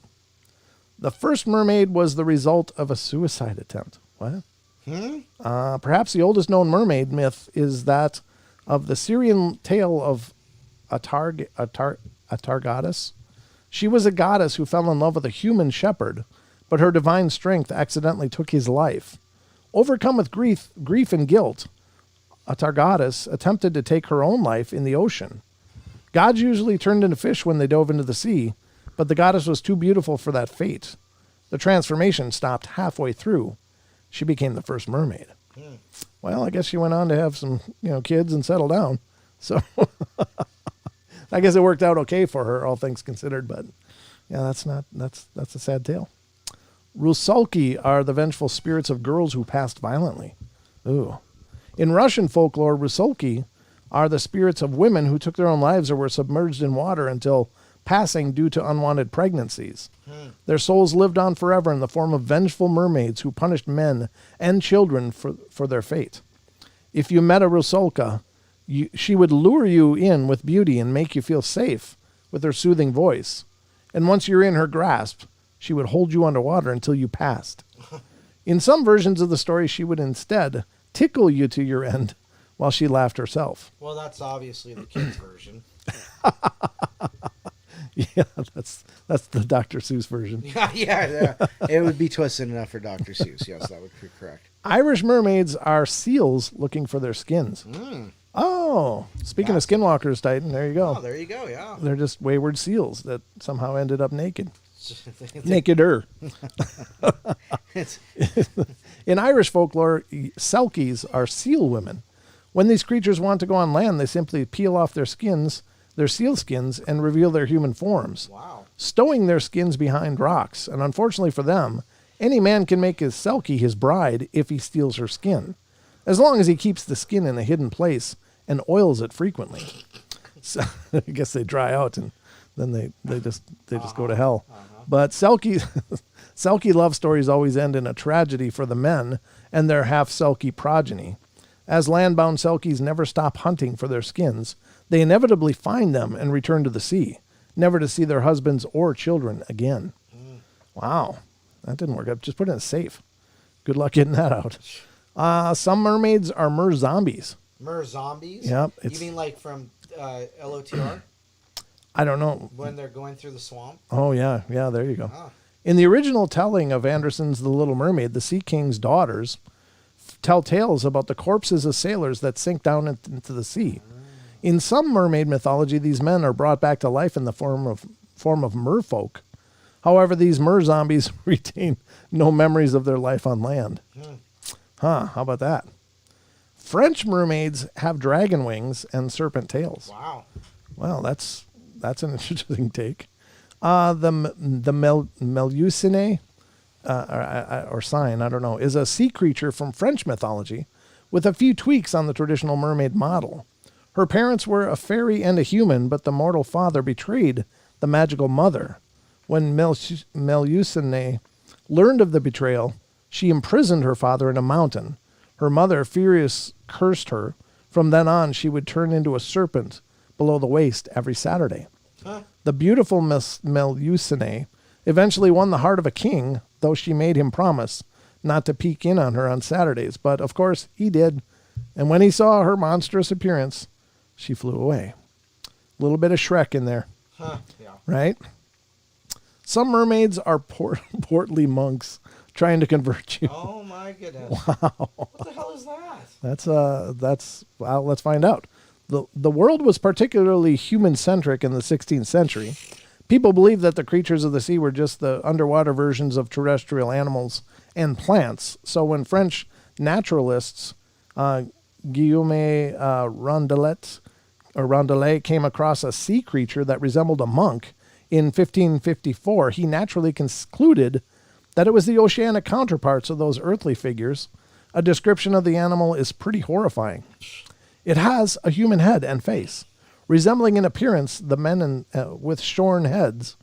The first mermaid was the result of a suicide attempt. What? Perhaps the oldest known mermaid myth is that of the Syrian tale of Atargatis. She was a goddess who fell in love with a human shepherd, but her divine strength accidentally took his life. Overcome with grief and guilt, Atargatis attempted to take her own life in the ocean. Gods usually turned into fish when they dove into the sea, but the goddess was too beautiful for that fate. The transformation stopped halfway through. She became the first mermaid. Well, I guess she went on to have some, kids and settle down. So I guess it worked out okay for her, all things considered. But yeah, that's a sad tale. Rusalki are the vengeful spirits of girls who passed violently. Ooh. In Russian folklore, Rusalki are the spirits of women who took their own lives or were submerged in water until passing due to unwanted pregnancies. Their souls lived on forever in the form of vengeful mermaids who punished men and children for their fate. If you met a Rusalka, she would lure you in with beauty and make you feel safe with her soothing voice. And once you're in her grasp, she would hold you underwater until you passed. In some versions of the story, she would instead tickle you to your end while she laughed herself. Well, that's obviously the kids' version. Yeah, that's the Dr. Seuss version. Yeah. It would be twisted enough for Dr. Seuss. Yes, that would be correct. Irish mermaids are seals looking for their skins. Oh, speaking of skinwalkers, Titan, there you go. Oh, there you go, yeah. They're just wayward seals that somehow ended up naked. Nakeder. In Irish folklore, selkies are seal women. When these creatures want to go on land, they simply peel off their seal skins, and reveal their human forms. Wow. Stowing their skins behind rocks. And unfortunately for them, any man can make his selkie his bride if he steals her skin, as long as he keeps the skin in a hidden place and oils it frequently. So I guess they dry out and then they just go to hell. But selkie love stories always end in a tragedy for the men and their half-selkie progeny. As land-bound selkies never stop hunting for their skins, they inevitably find them and return to the sea, never to see their husbands or children again. Wow, that didn't work out. Just put it in a safe. Good luck getting that out. Some mermaids are mer-zombies. Mer-zombies? Yep. You mean like from LOTR? I don't know. When they're going through the swamp? Oh, yeah. Yeah, there you go. In the original telling of Andersen's The Little Mermaid, the Sea King's daughters tell tales about the corpses of sailors that sink down into the sea. In some mermaid mythology, these men are brought back to life in the form of merfolk. However, these mer-zombies retain no memories of their life on land. How about that? French mermaids have dragon wings and serpent tails. Wow. Well, that's an interesting take. The Melusine, or sign, I don't know, is a sea creature from French mythology with a few tweaks on the traditional mermaid model. Her parents were a fairy and a human, but the mortal father betrayed the magical mother. When Melusine learned of the betrayal, she imprisoned her father in a mountain. Her mother, furious, cursed her. From then on, she would turn into a serpent below the waist every Saturday. Huh? The beautiful Melusine eventually won the heart of a king, though she made him promise not to peek in on her on Saturdays. But, of course, he did. And when he saw her monstrous appearance, she flew away. A little bit of Shrek in there. Huh? Yeah. Right? Some mermaids are portly monks trying to convert you. Oh my goodness. Wow. What the hell is that? That's well, let's find out. The world was particularly human-centric in the 16th century. People believed that the creatures of the sea were just the underwater versions of terrestrial animals and plants. So when French naturalists Guillaume Rondelet came across a sea creature that resembled a monk in 1554, he naturally concluded that it was the oceanic counterparts of those earthly figures. A description of the animal is pretty horrifying. It has a human head and face, resembling in appearance the men with shorn heads,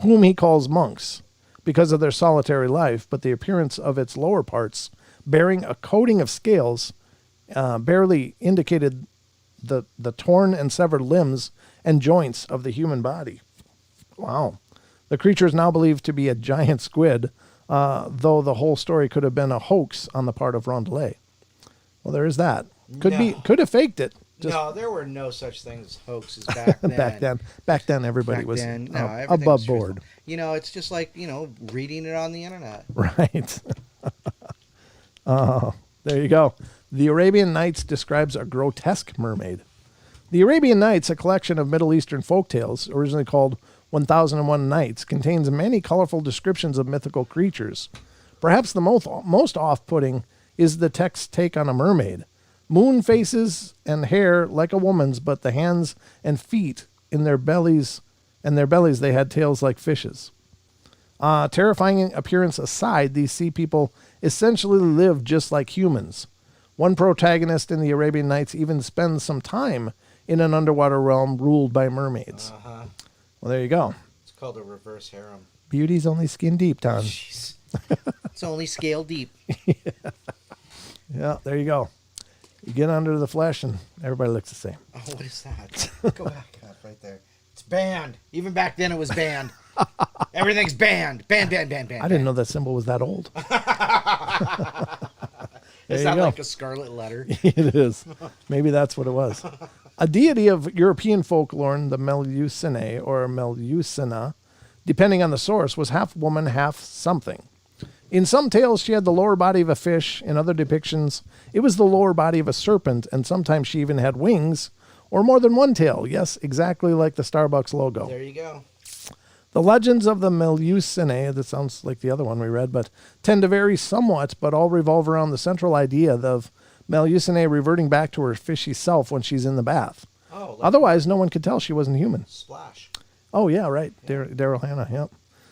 whom he calls monks, because of their solitary life, but the appearance of its lower parts, bearing a coating of scales, barely indicated the torn and severed limbs and joints of the human body. Wow. The creature is now believed to be a giant squid, though the whole story could have been a hoax on the part of Rondelet. Well, there is that. Could have faked it. No, there were no such things as hoaxes back then. back then, everybody was above board. Truthful. It's just like, reading it on the internet. Right. There you go. The Arabian Nights describes a grotesque mermaid. The Arabian Nights, a collection of Middle Eastern folktales, originally called 1001 Nights, contains many colorful descriptions of mythical creatures. Perhaps the most off-putting is the text's take on a mermaid. Moon faces and hair like a woman's, but the hands and feet in their bellies they had tails like fishes. Terrifying appearance aside, these sea people essentially live just like humans. One protagonist in the Arabian Nights even spends some time in an underwater realm ruled by mermaids. Uh-huh. Well, there you go. It's called a reverse harem. Beauty's only skin deep, Tom. Jeez. It's only scale deep. Yeah, there you go. You get under the flesh and everybody looks the same. Oh, what is that? Go back up right there. It's banned. Even back then it was banned. Everything's banned. Banned. I didn't know that symbol was that old. Is that like a scarlet letter? It is. Maybe that's what it was. A deity of European folklore, the Melusine or Melusina, depending on the source, was half woman, half something. In some tales, she had the lower body of a fish. In other depictions, it was the lower body of a serpent, and sometimes she even had wings or more than one tail. Yes, exactly like the Starbucks logo. There you go. The legends of the Melusine, that sounds like the other one we read, but tend to vary somewhat, but all revolve around the central idea of Melusine reverting back to her fishy self when she's in the bath. Oh, otherwise, no one could tell she wasn't human. Splash. Oh, yeah, right. Daryl Hannah, yep.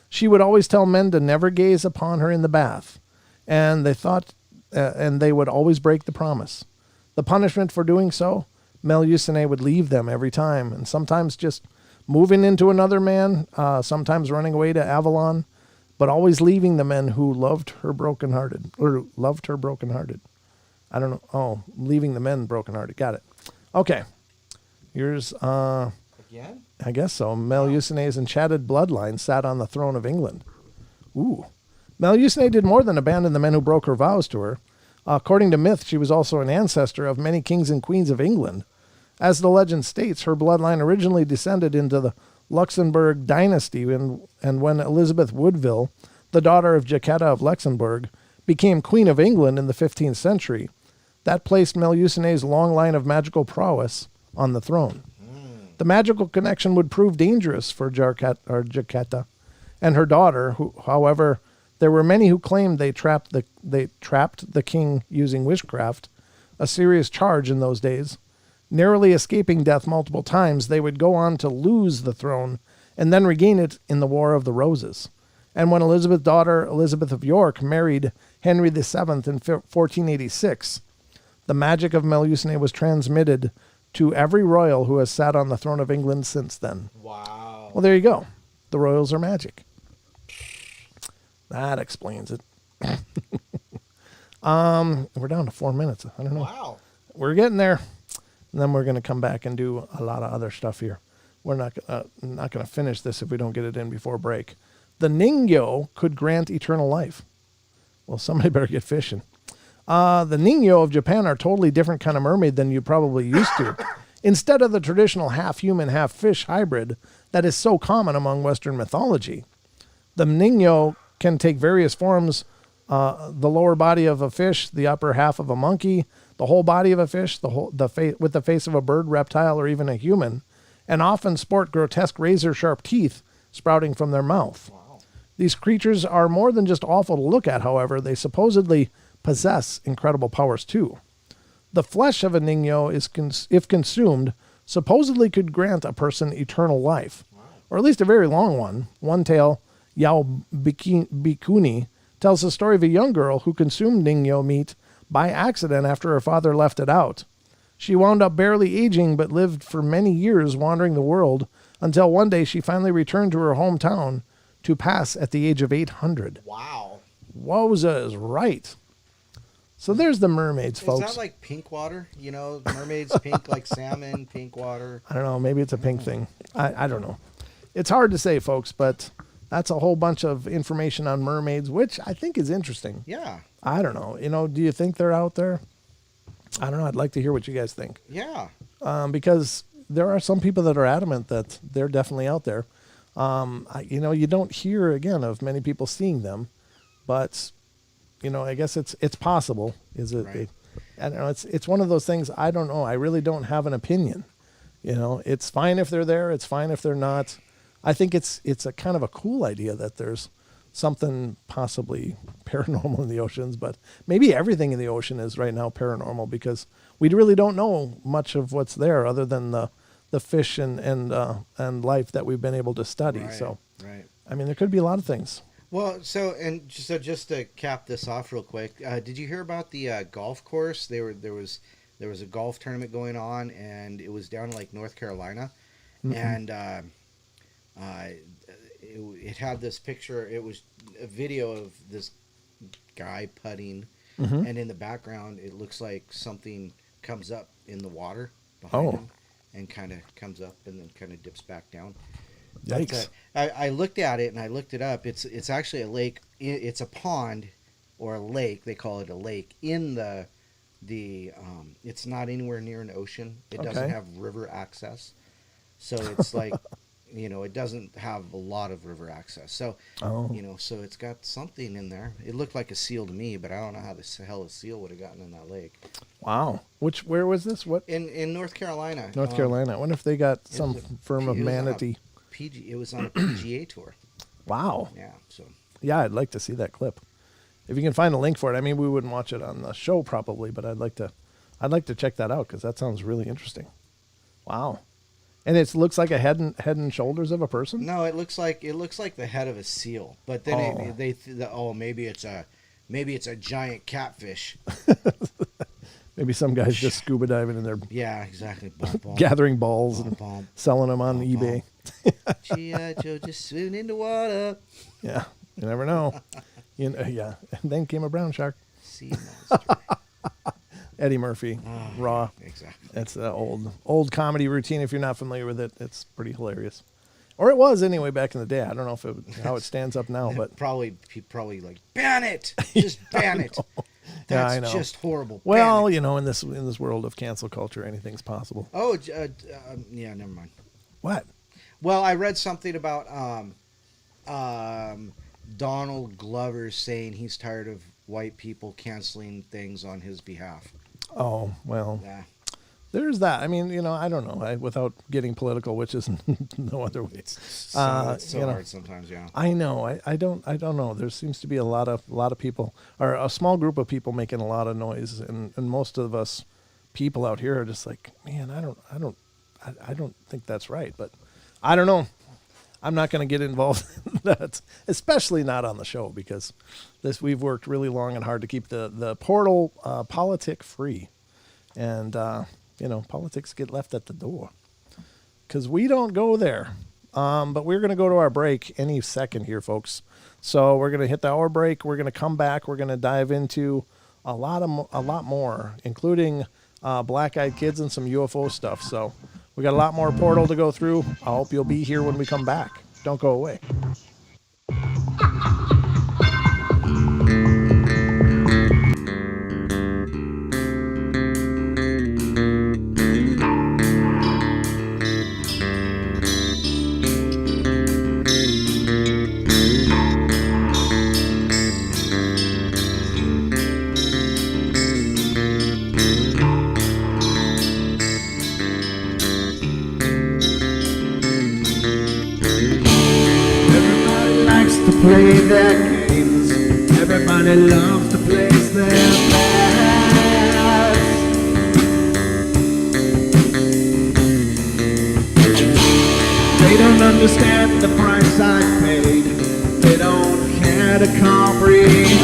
She would always tell men to never gaze upon her in the bath, and they would always break the promise. The punishment for doing so, Melusine would leave them every time, and sometimes just moving into another man, sometimes running away to Avalon, but always leaving the men who loved her brokenhearted. I don't know. Oh, leaving the men brokenhearted. Got it. Okay. Here's, Again? I guess so. Melusine's enchanted bloodline sat on the throne of England. Ooh. Melusine did more than abandon the men who broke her vows to her. According to myth, she was also an ancestor of many kings and queens of England. As the legend states, her bloodline originally descended into the Luxembourg dynasty, and when Elizabeth Woodville, the daughter of Jacquetta of Luxembourg, became Queen of England in the 15th century, that placed Melusine's long line of magical prowess on the throne. The magical connection would prove dangerous for Jacquetta and her daughter, who, however, there were many who claimed they trapped the king using witchcraft, a serious charge in those days. Narrowly escaping death multiple times, they would go on to lose the throne and then regain it in the War of the Roses. And when Elizabeth's daughter, Elizabeth of York, married Henry VII in 1486, the magic of Melusine was transmitted to every royal who has sat on the throne of England since then. Wow. Well, there you go. The royals are magic. That explains it. We're down to 4 minutes. I don't know. Wow. We're getting there. And then we're going to come back and do a lot of other stuff here. We're not going to finish this if we don't get it in before break. The Ningyo could grant eternal life. Well, somebody better get fishing. The Ningyo of Japan are totally different kind of mermaid than you're probably used to. Instead of the traditional half-human, half-fish hybrid that is so common among Western mythology, the Ningyo can take various forms, the lower body of a fish, the upper half of a monkey, the whole body of a fish, with the face of a bird, reptile, or even a human, and often sport grotesque razor-sharp teeth sprouting from their mouth. Wow. These creatures are more than just awful to look at, however. They supposedly possess incredible powers, too. The flesh of a Ningyo, if consumed, supposedly could grant a person eternal life, or at least a very long one. One tale, Yao Bikuni, tells the story of a young girl who consumed Ningyo meat by accident after her father left it out. She wound up barely aging, but lived for many years wandering the world until one day she finally returned to her hometown to pass at the age of 800. Wow. Wowza is right. So there's the mermaids, folks. Is that like pink water? You know, mermaids pink like salmon, pink water. I don't know. Maybe it's a pink thing. I don't know. It's hard to say, folks, but that's a whole bunch of information on mermaids, which I think is interesting. Yeah. I don't know. You know, do you think they're out there? I don't know. I'd like to hear what you guys think. Yeah. Because there are some people that are adamant that they're definitely out there. You don't hear, again, of many people seeing them, but, I guess it's possible. Is it? Right. I don't know. It's one of those things. I don't know. I really don't have an opinion. It's fine if they're there. It's fine if they're not. I think it's a kind of a cool idea that there's something possibly paranormal in the oceans, but maybe everything in the ocean is right now paranormal because we really don't know much of what's there other than the fish and life that we've been able to study. Right, so, right. I mean, there could be a lot of things. Well, so just to cap this off real quick, did you hear about the golf course? There was a golf tournament going on, and it was down in like North Carolina, and it had this picture. It was a video of this guy putting, and in the background, it looks like something comes up in the water behind him, and kind of comes up and then kind of dips back down. Yikes! But, I looked at it and I looked it up. It's actually a lake. It's a pond or a lake. They call it a lake in the. It's not anywhere near an ocean. It doesn't have river access, so it's like. It doesn't have a lot of river access. So, so it's got something in there. It looked like a seal to me, but I don't know how the hell a seal would have gotten in that lake. Wow. Where was this? What? In North Carolina. North Carolina. I wonder if they got some firm of manatee. It was on a PGA tour. Wow. Yeah. So. Yeah, I'd like to see that clip. If you can find a link for it. I mean, we wouldn't watch it on the show probably, but I'd like to check that out because that sounds really interesting. Wow. And it looks like a head and shoulders of a person. No, it looks like the head of a seal. But then maybe it's a giant catfish. Maybe some guy's just scuba diving in there. Yeah, exactly. Bom, bom. Gathering balls Bom, and bom. selling them on Bom, eBay. G.I. Joe just swimming in the water. Yeah, you never know. Yeah, and then came a brown shark. Sea monster. Eddie Murphy, Raw. Exactly. It's an old comedy routine. If you're not familiar with it, it's pretty hilarious. Or it was anyway back in the day. I don't know how it stands up now, but probably like ban it, just ban it. That's I know. just horrible. Well, in this world of cancel culture, anything's possible. Oh, yeah, never mind. What? Well, I read something about Donald Glover saying he's tired of white people canceling things on his behalf. Oh, well. Yeah. There's that. I mean, I don't know. Without getting political, which is no other way. It's so hard sometimes, yeah. I know. I don't know. There seems to be a lot of people, or a small group of people making a lot of noise, and most of us people out here are just like, man, I don't think that's right. But I don't know. I'm not going to get involved in that, especially not on the show, because we've worked really long and hard to keep the portal politic free. And, politics get left at the door because we don't go there. But we're going to go to our break any second here, folks. So we're going to hit the hour break. We're going to come back. We're going to dive into a lot more, including black-eyed kids and some UFO stuff. So we got a lot more Portal to go through. I hope you'll be here when we come back. Don't go away. Play their games. Everybody loves to place their bets. They don't understand the price I paid. They don't care to comprehend.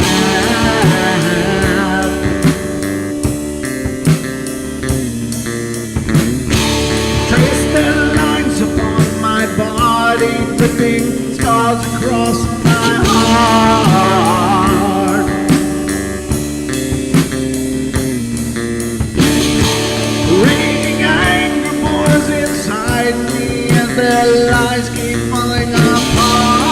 Trace their lines upon my body, ripping scars across my heart. Raging anger boils inside me as their lies keep falling apart.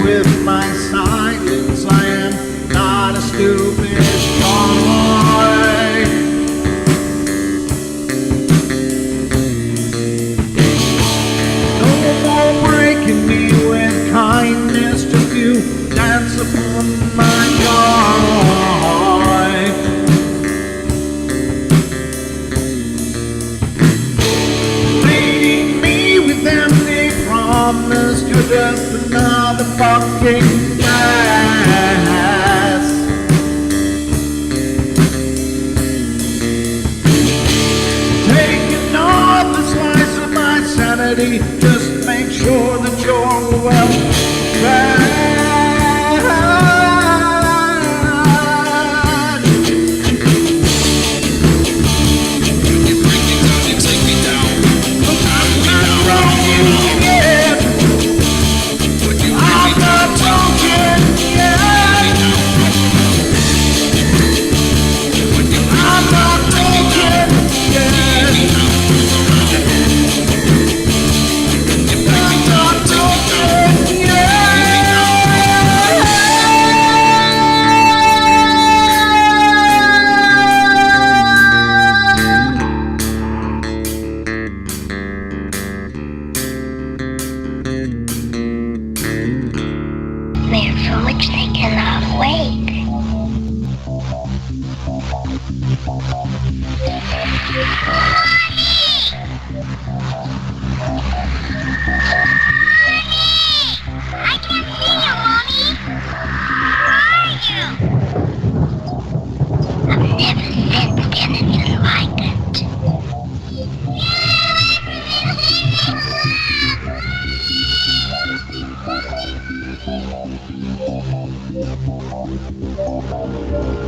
With my silence, I am not a stupid boy. No more breaking me with kindness, just you dance upon my joy. Leading me with empty promise, you're just another fucking mess. Taking off the slice of my sanity, just make sure that you're well fed.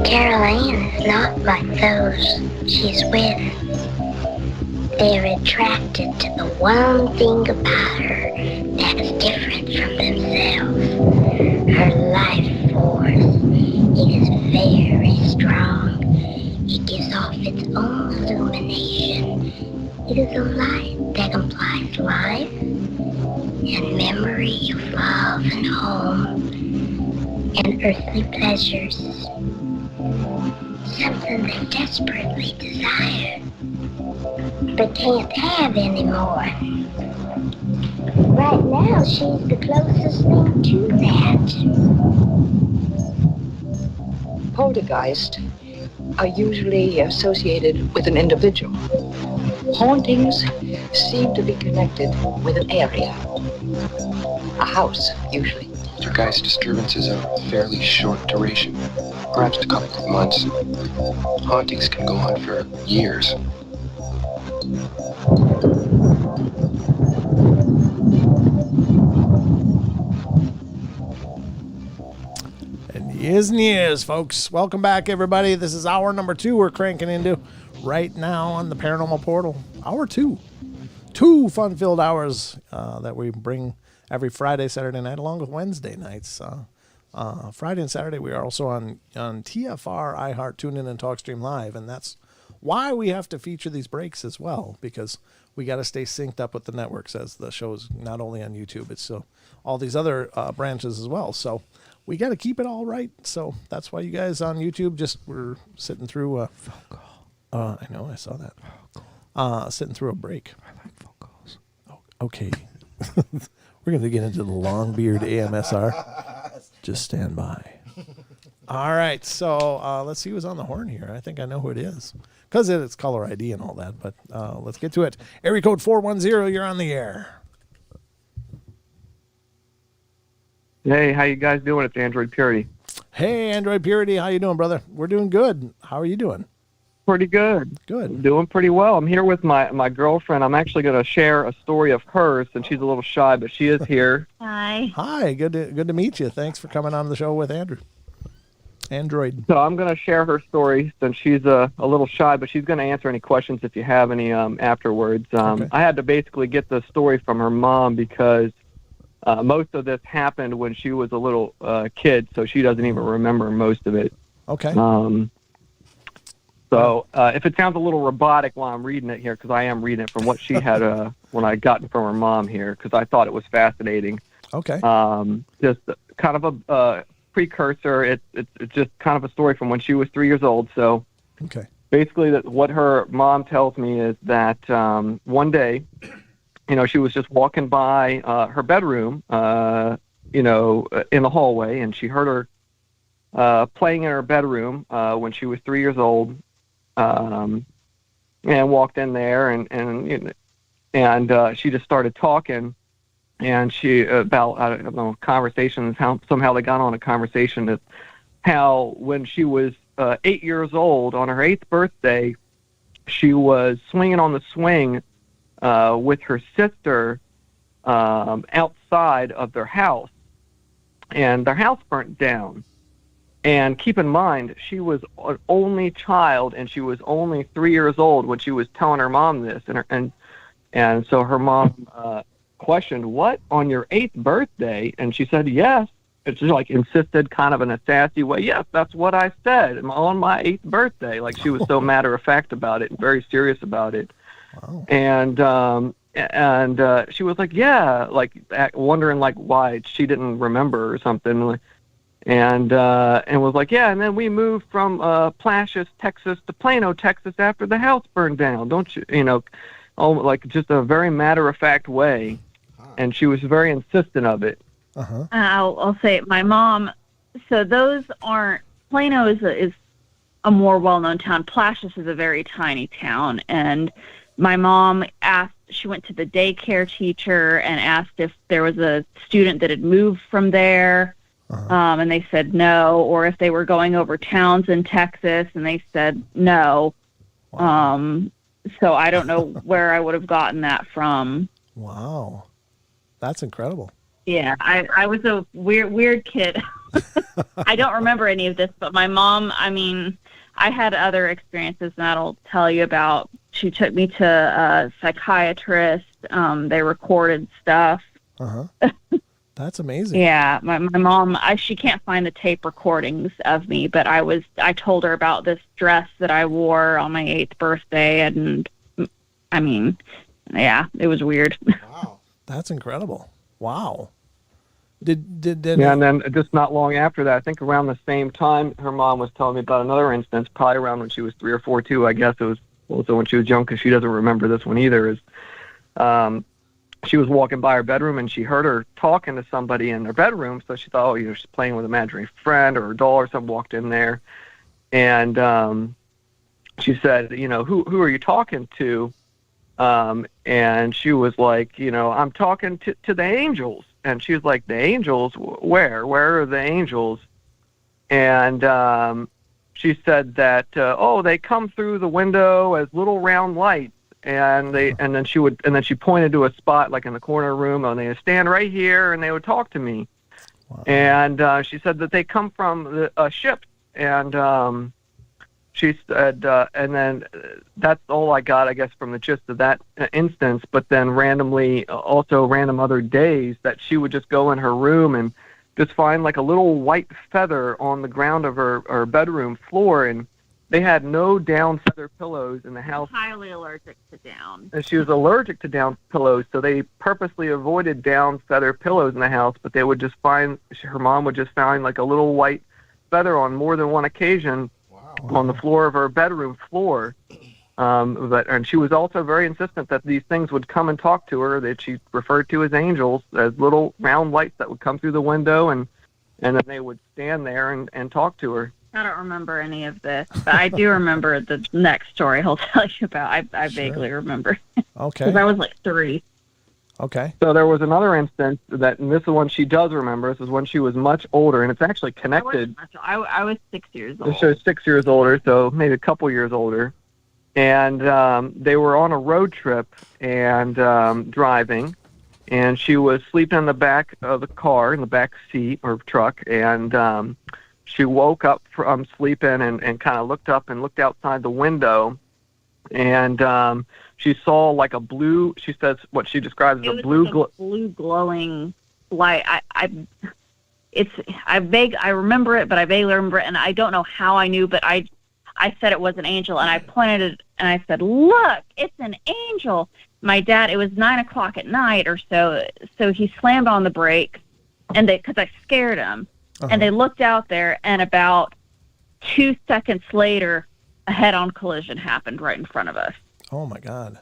Carol Diane is not like those she's with. They're attracted to the one thing about her that's different from themselves. Her life force. It is very strong. It gives off its own illumination. It is a light that implies life and memory of love and home and earthly pleasures. Something they desperately desire, but can't have anymore. Right now, she's the closest thing to that. Poltergeists are usually associated with an individual. Hauntings seem to be connected with an area. A house, usually. Poltergeist disturbances are fairly short duration, perhaps a couple of months. Hauntings can go on for years. And years and years, folks. Welcome back, everybody. This is hour number 2 we're cranking into right now on the Paranormal Portal. Hour 2. 2 fun-filled hours that we bring every Friday, Saturday night, along with Wednesday nights. Friday and Saturday, we are also on TFR, iHeart, TuneIn, and TalkStream Live, and that's why we have to feature these breaks as well, because we got to stay synced up with the networks as the show is not only on YouTube, it's still all these other branches as well. So we got to keep it all right. So that's why you guys on YouTube we're sitting through I know, I saw that. Sitting through a break. I like phone calls. Oh, okay. We're going to get into the Longbeard AMSR. Just stand by. All right. So let's see who's on the horn here. I think I know who it is because it's caller ID and all that. But let's get to it. Area code 410, you're on the air. Hey, how you guys doing? It's Android Purity. Hey, Android Purity. How you doing, brother? We're doing good. How are you doing? Pretty good. Good. I'm doing pretty well. I'm here with my girlfriend. I'm actually going to share a story of hers, and she's a little shy, but she is here. Hi. Hi. Good to meet you. Thanks for coming on the show with Android. So I'm going to share her story since she's a little shy, but she's going to answer any questions if you have any afterwards. Okay. I had to basically get the story from her mom because most of this happened when she was a little kid, so she doesn't even remember most of it. Okay. So if it sounds a little robotic while I'm reading it here, because I am reading it from what she had when I got it from her mom here, because I thought it was fascinating. Okay. Just kind of a precursor. It's just kind of a story from when she was 3 years old. So okay. Basically, what her mom tells me is that one day, she was just walking by her bedroom, in the hallway, and she heard her playing in her bedroom when she was 3 years old. And walked in there and she just started talking, and she about I don't know conversations, how somehow they got on a conversation of how when she was 8 years old on her 8th birthday, she was swinging on the swing with her sister outside of their house, and their house burnt down. And keep in mind, she was an only child, and she was only 3 years old when she was telling her mom this. And so her mom questioned, "What, on your 8th birthday?" And she said, "Yes." And she insisted kind of in a sassy way, "Yes, that's what I said, on my 8th birthday." Like she was so matter of fact about it, very serious about it. Wow. And she was like, "Yeah," wondering why she didn't remember or something. And was like, "Yeah," and then we moved from Placius, Texas to Plano, Texas after the house burned down. Don't you, just a very matter-of-fact way. And she was very insistent of it. Uh-huh. I'll say my mom, so those aren't, Plano is a more well-known town. Placius is a very tiny town. And my mom she went to the daycare teacher and asked if there was a student that had moved from there. Uh-huh. And they said no, or if they were going over towns in Texas, and they said no. Wow. So I don't know where I would have gotten that from. Wow. That's incredible. Yeah, I was a weird kid. I don't remember any of this, but my mom, I mean, I had other experiences that I'll tell you about. She took me to a psychiatrist. They recorded stuff. That's amazing. Yeah, my mom, she can't find the tape recordings of me, but I told her about this dress that I wore on my 8th birthday, and I mean, yeah, it was weird. Wow. That's incredible. Wow. Did Yeah, and then just not long after that, I think around the same time, her mom was telling me about another instance, probably around when she was 3 or 4 too. I guess it was also when she was young, because she doesn't remember this one either. Is she was walking by her bedroom and she heard her talking to somebody in her bedroom, so she thought, she's playing with an imaginary friend or a doll or something. Walked in there, and she said, who are you talking to? And she was like, I'm talking to the angels. And she was like, the angels? Where are the angels? And she said that, they come through the window as little round lights. And then she pointed to a spot like in the corner room, and they would stand right here and they would talk to me. Wow. And she said that they come from a ship. And she said, and then that's all I got, I guess, from the gist of that instance. But then randomly, also random other days, that she would just go in her room and just find like a little white feather on the ground of her bedroom floor. And they had no down feather pillows in the house. Highly allergic to down. And she was allergic to down pillows, so they purposely avoided down feather pillows in the house. But they would just her mom would just find like a little white feather on more than one occasion. On the floor of her bedroom floor. And she was also very insistent that these things would come and talk to her, that she referred to as angels, as little round lights that would come through the window, and then they would stand there and talk to her. I don't remember any of this, but I do remember the next story he'll tell you about. I vaguely remember. Okay. Because I was like 3. Okay. So there was another instance and this is one she does remember. This is when she was much older, and it's actually connected. I was 6 years old. She was 6 years older, so maybe a couple years older. And they were on a road trip and driving, and she was sleeping in the back of the car, in the back seat or truck, and she woke up from sleeping and kind of looked up and looked outside the window, and she saw like a blue, she says what she describes as a blue glowing light. I remember it, but I vaguely remember it, and I don't know how I knew, but I said it was an angel, and I pointed it, and I said, look, it's an angel. My dad, it was 9 o'clock at night or so he slammed on the brake, and because I scared him, and they looked out there, and about 2 seconds later, a head-on collision happened right in front of us. Oh my God.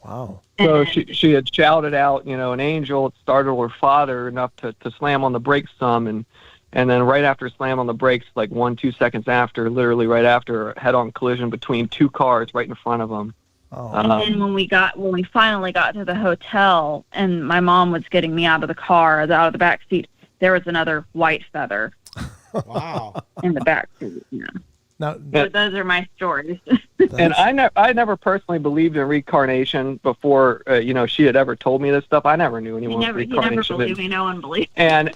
Wow. So she had shouted out, an angel. It startled her father enough to slam on the brakes some, and then right after slam on the brakes, like 1-2 seconds after, literally right after, a head-on collision between 2 cars right in front of them. Oh. And then when we finally got to the hotel, and my mom was getting me out of the car, out of the back seat, there was another white feather. Wow. In the back seat. Yeah. Now, so those are my stories. And I never personally believed in reincarnation before, she had ever told me this stuff. I never knew anyone with reincarnation. He never believed me. No one believed. And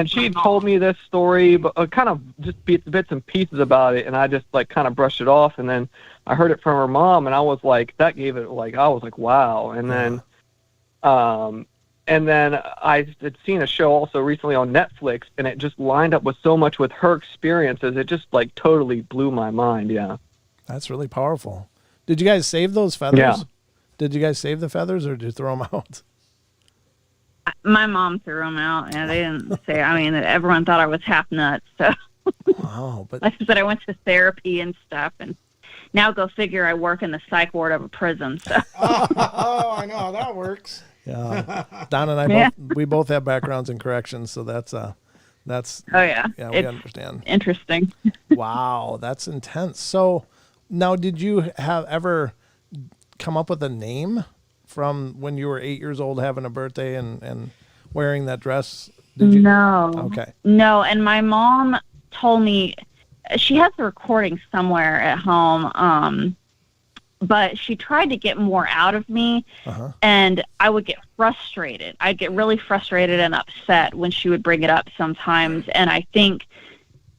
she told me this story, but kind of just bits and pieces about it, and I just like kind of brushed it off. And then I heard it from her mom, and I was like, that gave it like, I was like, wow. And then, and then I had seen a show also recently on Netflix, and it just lined up with so much with her experiences. It just like totally blew my mind. Yeah. That's really powerful. Did you guys save those feathers? Yeah. Did you guys save the feathers, or did you throw them out? My mom threw them out. Yeah, they didn't say. I mean, everyone thought I was half nuts. So. Wow. But like I said, I went to therapy and stuff, and now go figure, I work in the psych ward of a prison. So. Oh, I know how that works. Yeah, Don and I we both have backgrounds in corrections, so that's oh yeah, we understand. Interesting. Wow, that's intense. So now, did you have ever come up with a name from when you were 8 years old, having a birthday and wearing that dress? Did you? No. Okay. No, and my mom told me she has the recording somewhere at home. but she tried to get more out of me, and I would get frustrated. I'd get really frustrated and upset when she would bring it up sometimes, and I think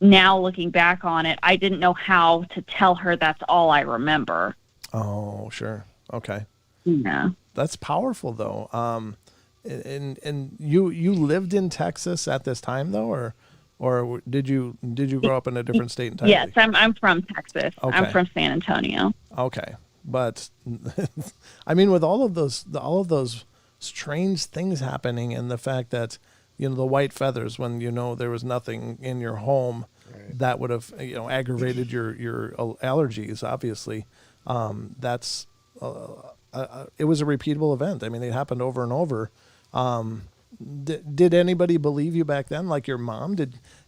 now looking back on it, I didn't know how to tell her that's all I remember. Oh, sure. Okay. Yeah. That's powerful, though. And you lived in Texas at this time, though, or did you grow up in a different state entirely? Yes, I'm from Texas. Okay. I'm from San Antonio. Okay, but I mean, with all of those strange things happening, and the fact that the white feathers, when there was nothing in your home, that would have aggravated your allergies. Obviously, that's it was a repeatable event. I mean, it happened over and over. Did anybody believe you back then? Like your mom?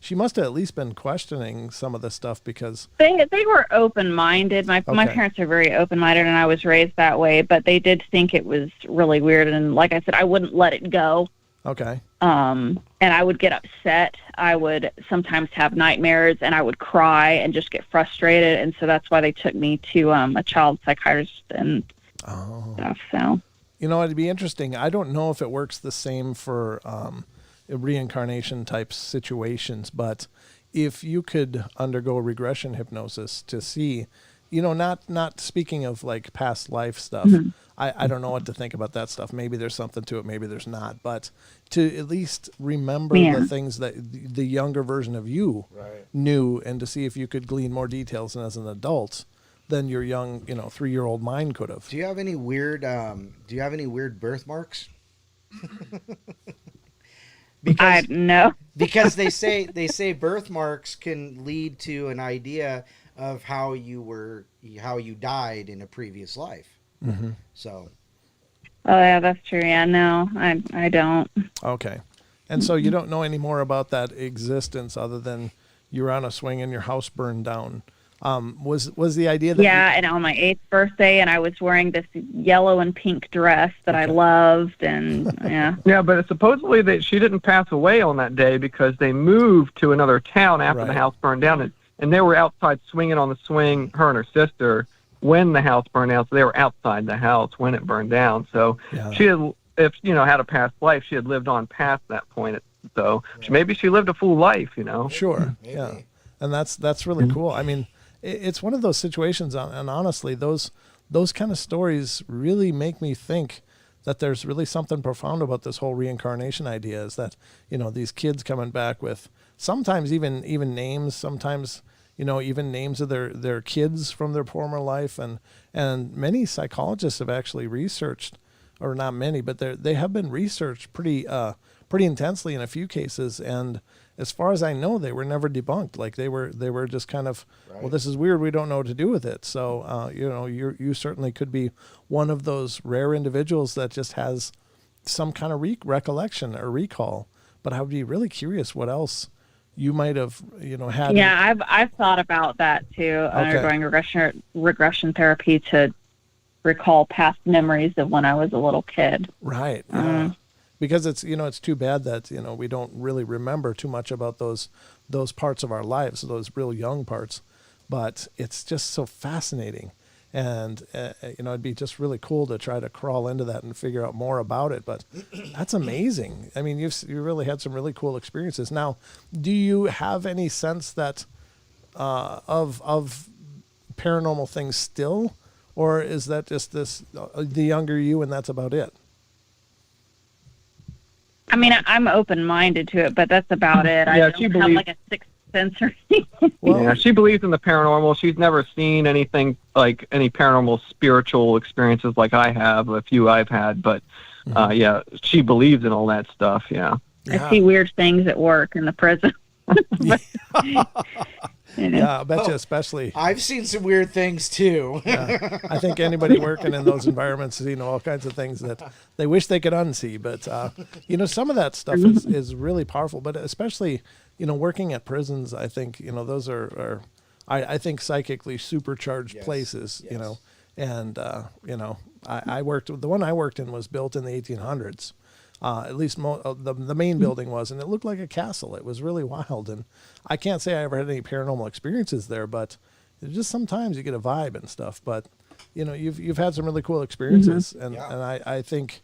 She must have at least been questioning some of this stuff, because they were open-minded. My parents are very open-minded, and I was raised that way, but they did think it was really weird. And like I said, I wouldn't let it go. Okay. And I would get upset. I would sometimes have nightmares, and I would cry and just get frustrated. And so that's why they took me to a child psychiatrist and stuff. So. It'd be interesting. I don't know if it works the same for reincarnation type situations, but if you could undergo regression hypnosis to see, not speaking of like past life stuff, I don't know what to think about that stuff. Maybe there's something to it, maybe there's not, but to at least remember the things that the younger version of you knew, and to see if you could glean more details as an adult than your young, 3-year-old mind could have. Do you have any weird birthmarks? No. Because they say birthmarks can lead to an idea of how you died in a previous life. Mm-hmm. So. Oh yeah, that's true. Yeah, no, I don't. Okay, and so you don't know any more about that existence other than you were on a swing and your house burned down. Was the idea that and on my 8th birthday, and I was wearing this yellow and pink dress that I loved, and yeah, but supposedly that she didn't pass away on that day because they moved to another town after the house burned down, and they were outside swinging on the swing, her and her sister, when the house burned down. So they were outside the house when it burned down. So she had, if had a past life, she had lived on past that point. So maybe she lived a full life. Sure, yeah, and that's really cool. I mean. It's one of those situations, and honestly, those kind of stories really make me think that there's really something profound about this whole reincarnation idea. Is that these kids coming back with sometimes even names, sometimes even names of their kids from their former life, and many psychologists have actually researched, or not many, but they have been researched pretty intensely in a few cases, and as far as I know, they were never debunked. Like they were just kind of, well, this is weird. We don't know what to do with it. So, you certainly could be one of those rare individuals that just has some kind of recollection or recall. But I would be really curious what else you might have, had. Yeah, I've thought about that too. Undergoing regression therapy to recall past memories of when I was a little kid. Right. Yeah. Because it's it's too bad that we don't really remember too much about those parts of our lives, those real young parts, but it's just so fascinating, and it'd be just really cool to try to crawl into that and figure out more about it. But that's amazing. I mean, you really had some really cool experiences. Now, do you have any sense that of paranormal things still, or is that just the younger you and that's about it? I mean, I'm open-minded to it, but that's about it. I don't have like a sixth sense or anything. Well, she believes in the paranormal. She's never seen anything like any paranormal spiritual experiences like I have, a few I've had, but she believes in all that stuff, I see weird things at work in the prison. Yeah, I bet you especially. I've seen some weird things too. Yeah, I think anybody working in those environments, all kinds of things that they wish they could unsee. But, some of that stuff is really powerful. But especially, working at prisons, I think, those are I think psychically supercharged places, and, I worked, the one I worked in was built in the 1800s. At least the main building was, and it looked like a castle. It was really wild, and I can't say I ever had any paranormal experiences there, but it's just sometimes you get a vibe and stuff. But you've had some really cool experiences, and I think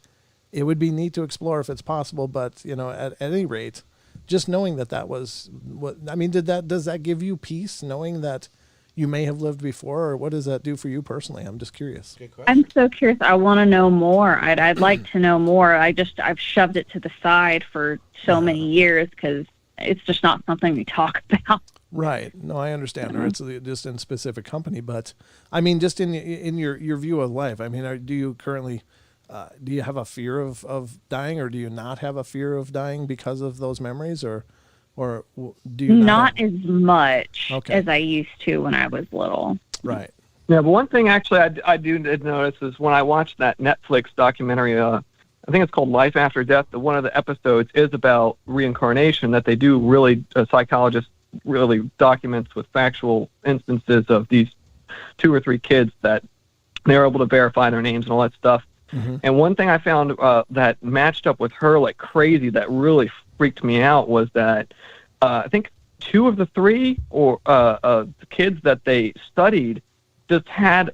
it would be neat to explore if it's possible. But at any rate, just knowing that was what I mean. Does that give you peace knowing that you may have lived before, or what does that do for you personally? I'm just curious. Good question. I'm so curious. I want to know more. I'd like to know more. I've shoved it to the side for so many years because it's just not something we talk about. Right. No, I understand. Or it's just in specific company, but I mean, just in your view of life. I mean, do you currently do you have a fear of dying, or do you not have a fear of dying because of those memories, or do you not as much Okay. as I used to when I was little. Right. Yeah, but one thing actually I did notice is when I watched that Netflix documentary, I think it's called Life After Death, that one of the episodes is about reincarnation, that they do really, a psychologist really documents with factual instances of these 2 or 3 kids that they're able to verify their names and all that stuff. Mm-hmm. And one thing I found that matched up with her like crazy that really freaked me out was that I think 2 of the 3 or kids that they studied just had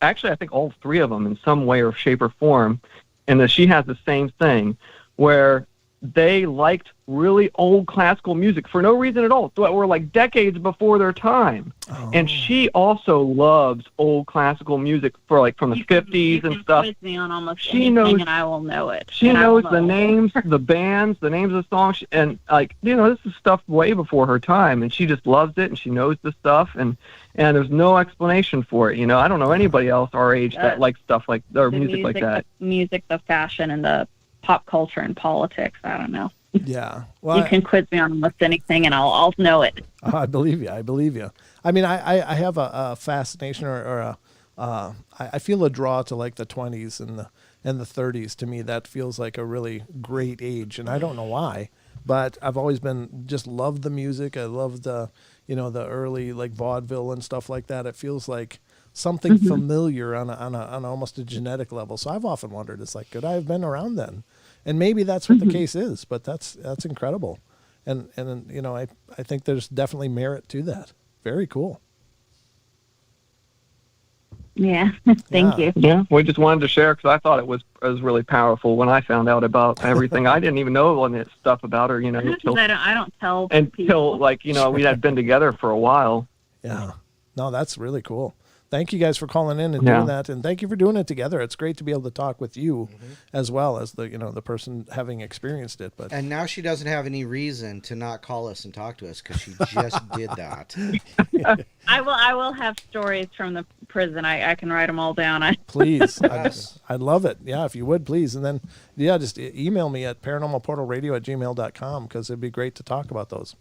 actually I think all 3 of them in some way or shape or form, and that she has the same thing where they liked really old classical music for no reason at all, that were like decades before their time. Oh. And she also loves old classical music for like from the 50s and stuff. Quiz me on almost She anything knows- and I will know it. She And I will knows the know it. names, the bands, the names of the songs, and this is stuff way before her time, and she just loves it, and she knows the stuff, and there's no explanation for it. I don't know anybody else our age that likes stuff like or The music like that. The music, the fashion, and the pop culture and politics. I don't know. Yeah. Well, You can quiz me on almost anything, and I'll know it. I believe you. I mean, I have a fascination or I feel a draw to like the 20s and the 30s. To me, that feels like a really great age, and I don't know why, but I've always been just loved the music. I love the the early like vaudeville and stuff like that. It feels like something familiar on almost a genetic level. So I've often wondered, it's like, could I have been around then? And maybe that's what the case is, but that's incredible. And I think there's definitely merit to that. Very cool. Yeah. Thank you. Yeah, we just wanted to share because I thought it was really powerful when I found out about everything. I didn't even know all this stuff about her, Because I don't tell until people. we had been together for a while. Yeah. No, that's really cool. Thank you guys for calling in and doing that, and thank you for doing it together. It's great to be able to talk with you as well as the person having experienced it. But And now she doesn't have any reason to not call us and talk to us because she just did that. I will have stories from the prison. I can write them all down. please, Yes. I'd love it. Yeah, if you would, please. And then, just email me at paranormalportalradio@gmail.com because it'd be great to talk about those.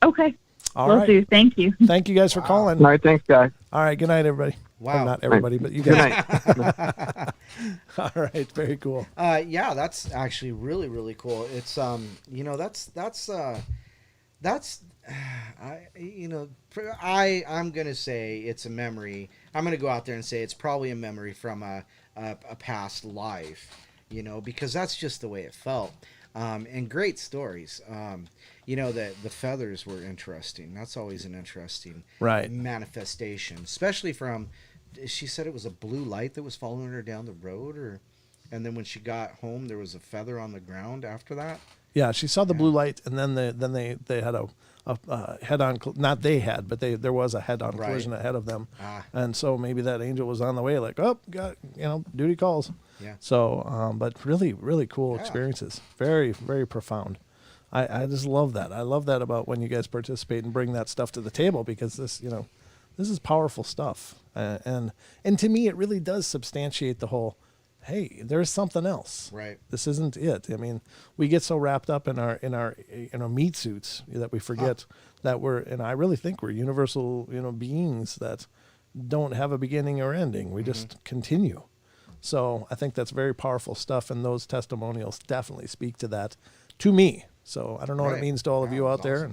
Okay. All Will right. do. Thank you. Thank you guys for calling. All right, thanks, guys. All right. Good night, everybody. Wow. Or not everybody, but you Good guys. night. All right. Very cool. Yeah, that's actually really, really cool. It's I'm gonna say it's a memory. I'm gonna go out there and say it's probably a memory from a past life, because that's just the way it felt. And great stories. The feathers were interesting. That's always an interesting manifestation, especially from. She said it was a blue light that was following her down the road, and then when she got home, there was a feather on the ground after that. Yeah, she saw the blue light, and then they had a head-on. Not they had, but there was a head-on collision ahead of them, and so maybe that angel was on the way. Like, got duty calls. Yeah. So, but really, really cool experiences. Very, very profound. I just love that. I love that about when you guys participate and bring that stuff to the table because this is powerful stuff. And to me, it really does substantiate the whole, hey, there's something else. Right. This isn't it. I mean, we get so wrapped up in our meat suits that we forget that and I really think we're universal, beings that don't have a beginning or ending. We just continue. So I think that's very powerful stuff, and those testimonials definitely speak to that to me. So I don't know what it means to all of you out there,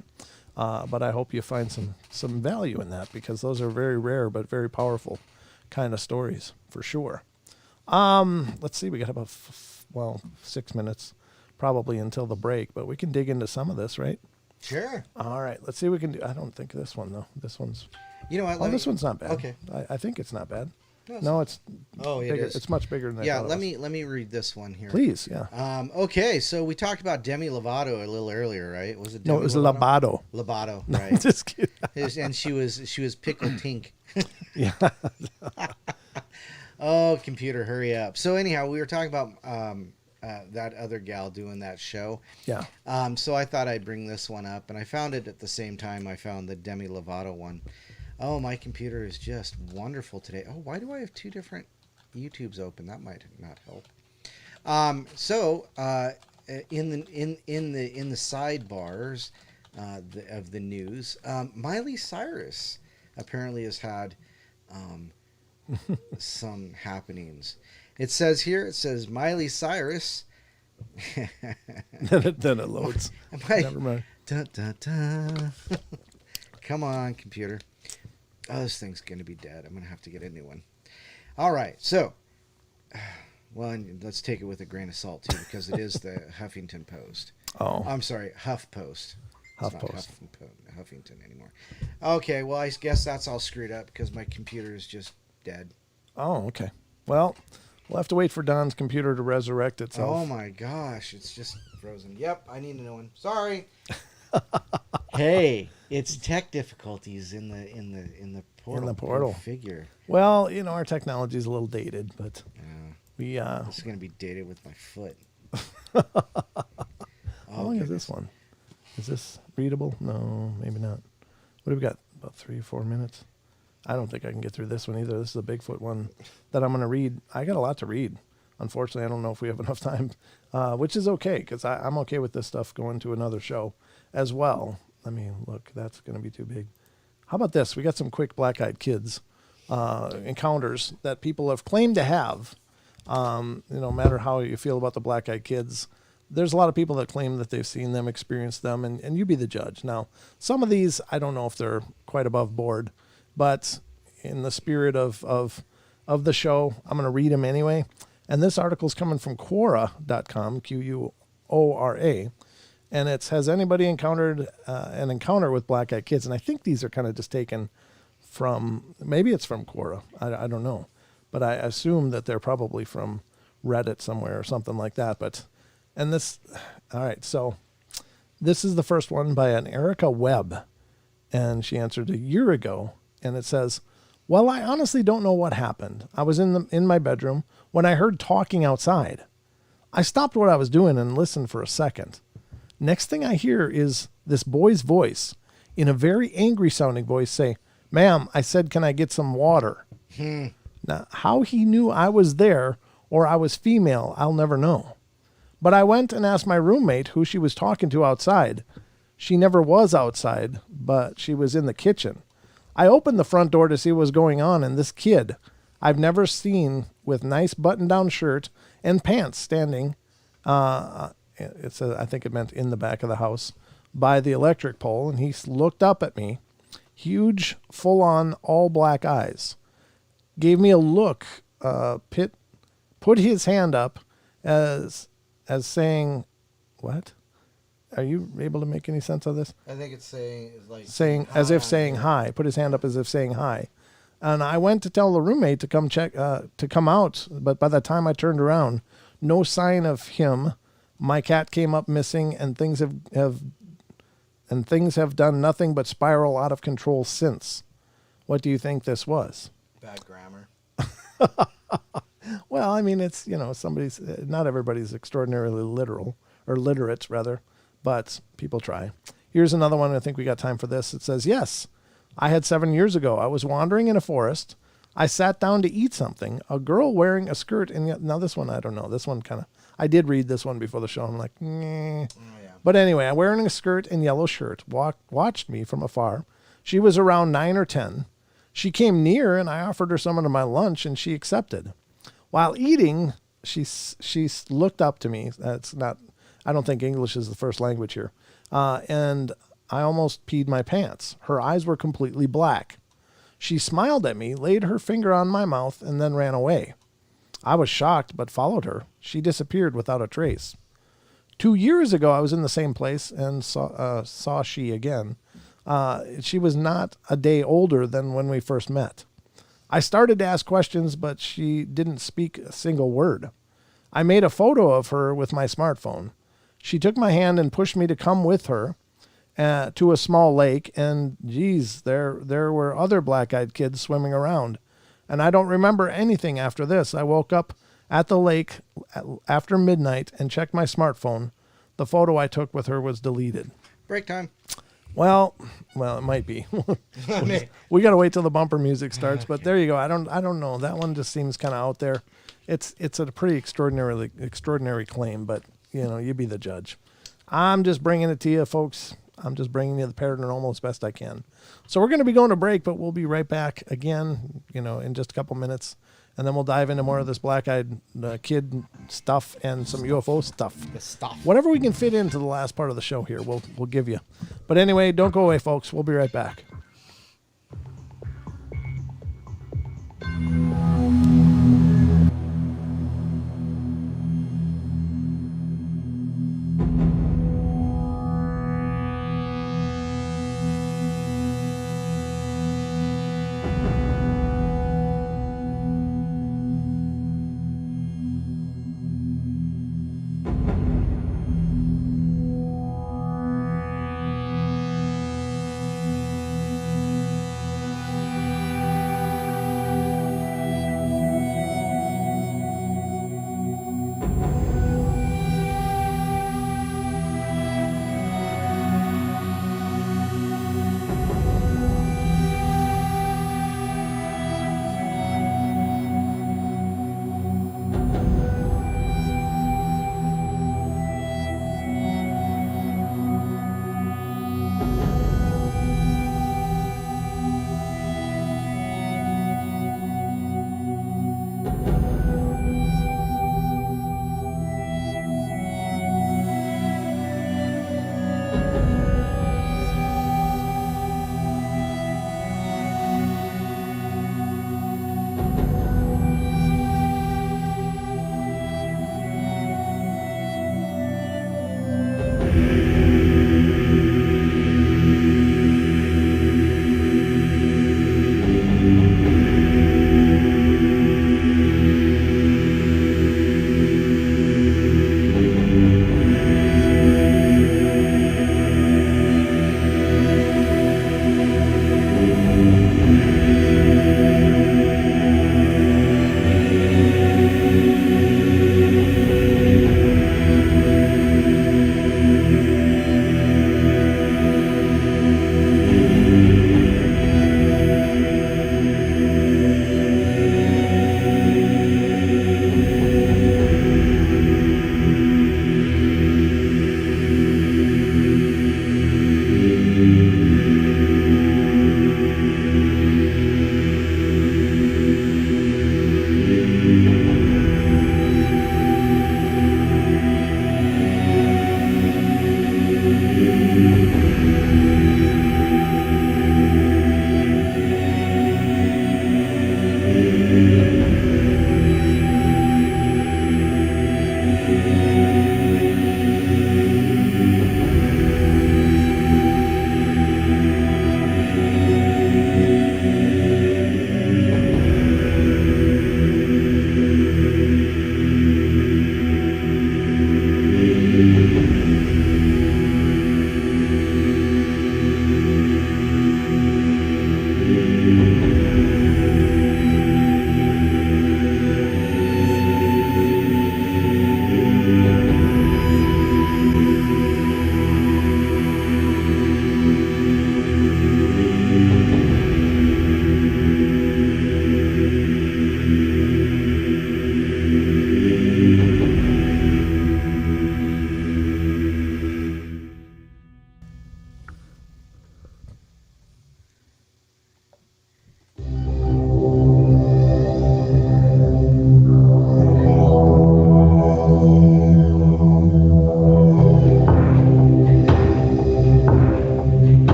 but I hope you find some value in that because those are very rare but very powerful kind of stories for sure. Let's see, we got about 6 minutes probably until the break, but we can dig into some of this, right? Sure. All right, let's see what we can do. I don't think this one though. This one's You know what? Oh, this one's not bad. Okay. I think it's not bad. No, No, it's Oh, it bigger. is. It's much bigger than I Yeah, thought it let was. me read this one here. Please, yeah. Okay, so we talked about Demi Lovato a little earlier, right? Was it? No, Demi it was Lovato? Lovato. Lovato, right? Just kidding. And she was Pickle Tink. Yeah. Oh, computer, hurry up. So anyhow, we were talking about that other gal doing that show. Yeah. So I thought I'd bring this one up, and I found it at the same time I found the Demi Lovato one. Oh, my computer is just wonderful today. Oh, why do I have two different YouTubes open? That might not help. In the sidebars of the news, Miley Cyrus apparently has had some happenings. It says Miley Cyrus. Then it loads. Never mind. Dun, dun, dun. Come on, computer. Oh, this thing's going to be dead. I'm going to have to get a new one. All right. So, well, and let's take it with a grain of salt, too, because it is the Huffington Post. Oh. I'm sorry, Huff Post. It's not HuffPost. Huffington anymore. Okay, well, I guess that's all screwed up because my computer is just dead. Oh, okay. Well, we'll have to wait for Don's computer to resurrect itself. Oh, my gosh. It's just frozen. Yep, I need a new one. Sorry. Hey, it's tech difficulties in the portal. In the portal. Go figure. Well, our technology is a little dated, but we This is gonna be dated with my foot. How long is this one? Is this readable? No, maybe not. What have we got? About 3 or 4 minutes? I don't think I can get through this one either. This is a Bigfoot one that I'm going to read. I got a lot to read. Unfortunately, I don't know if we have enough time, which is okay because I'm okay with this stuff going to another show as well. I mean, look, that's going to be too big. How about this? We got some quick black-eyed kids encounters that people have claimed to have. No matter how you feel about the black-eyed kids, there's a lot of people that claim that they've seen them, experienced them, and you be the judge. Now, some of these, I don't know if they're quite above board, but in the spirit of the show, I'm going to read them anyway. And this article is coming from Quora.com, Quora, and it says, has anybody encountered an encounter with black-eyed kids? And I think these are kind of just taken from, maybe it's from Quora, I don't know. But I assume that they're probably from Reddit somewhere or something like that. All right, so this is the first one by an Erica Webb, and she answered a year ago, and it says, well, I honestly don't know what happened. I was in my bedroom when I heard talking outside. I stopped what I was doing and listened for a second. Next thing I hear is this boy's voice in a very angry sounding voice say, ma'am, I said, can I get some water? Now, how he knew I was there or I was female, I'll never know. But I went and asked my roommate who she was talking to outside. She never was outside, but she was in the kitchen. I opened the front door to see what was going on, and this kid I've never seen with nice button-down shirt and pants standing, I think it meant in the back of the house, by the electric pole, and he looked up at me, huge, full-on, all-black eyes. Gave me a look, put his hand up as saying, what? Are you able to make any sense of this? I think it's saying as if saying hi. Put his hand up as if saying hi. And I went to tell the roommate to come come out, but by the time I turned around, no sign of him. My cat came up missing, and things have done nothing but spiral out of control since. What do you think this was? Bad grammar. Well, I mean, it's, not everybody's extraordinarily literal, or literate, rather, but people try. Here's another one. I think we got time for this. It says, yes, I had 7 years ago. I was wandering in a forest. I sat down to eat something. A girl wearing a skirt. And now this one, I don't know. This one I did read this one before the show. I'm like, yeah. But anyway, I'm wearing a skirt and yellow shirt. Watched me from afar. She was around 9 or 10. She came near and I offered her some of my lunch and she accepted. While eating, she looked up to me. I don't think English is the first language here. And I almost peed my pants. Her eyes were completely black. She smiled at me, laid her finger on my mouth, and then ran away. I was shocked, but followed her. She disappeared without a trace. 2 years ago, I was in the same place and saw she again. She was not a day older than when we first met. I started to ask questions, but she didn't speak a single word. I made a photo of her with my smartphone. She took my hand and pushed me to come with her to a small lake, and geez, there were other black-eyed kids swimming around. And I don't remember anything after this. I woke up at the lake after midnight and checked my smartphone. The photo I took with her was deleted. Break time. Well, it might be. We got to wait till the bumper music starts, but there you go. I don't know. That one just seems kind of out there. It's a pretty extraordinary claim, but you be the judge. I'm just bringing it to you, folks. I'm just bringing you the paranormal as best I can. So we're going to be going to break, but we'll be right back again, in just a couple minutes. And then we'll dive into more of this black-eyed kid stuff and some UFO stuff. The stuff. Whatever we can fit into the last part of the show here, we'll give you. But anyway, don't go away, folks. We'll be right back.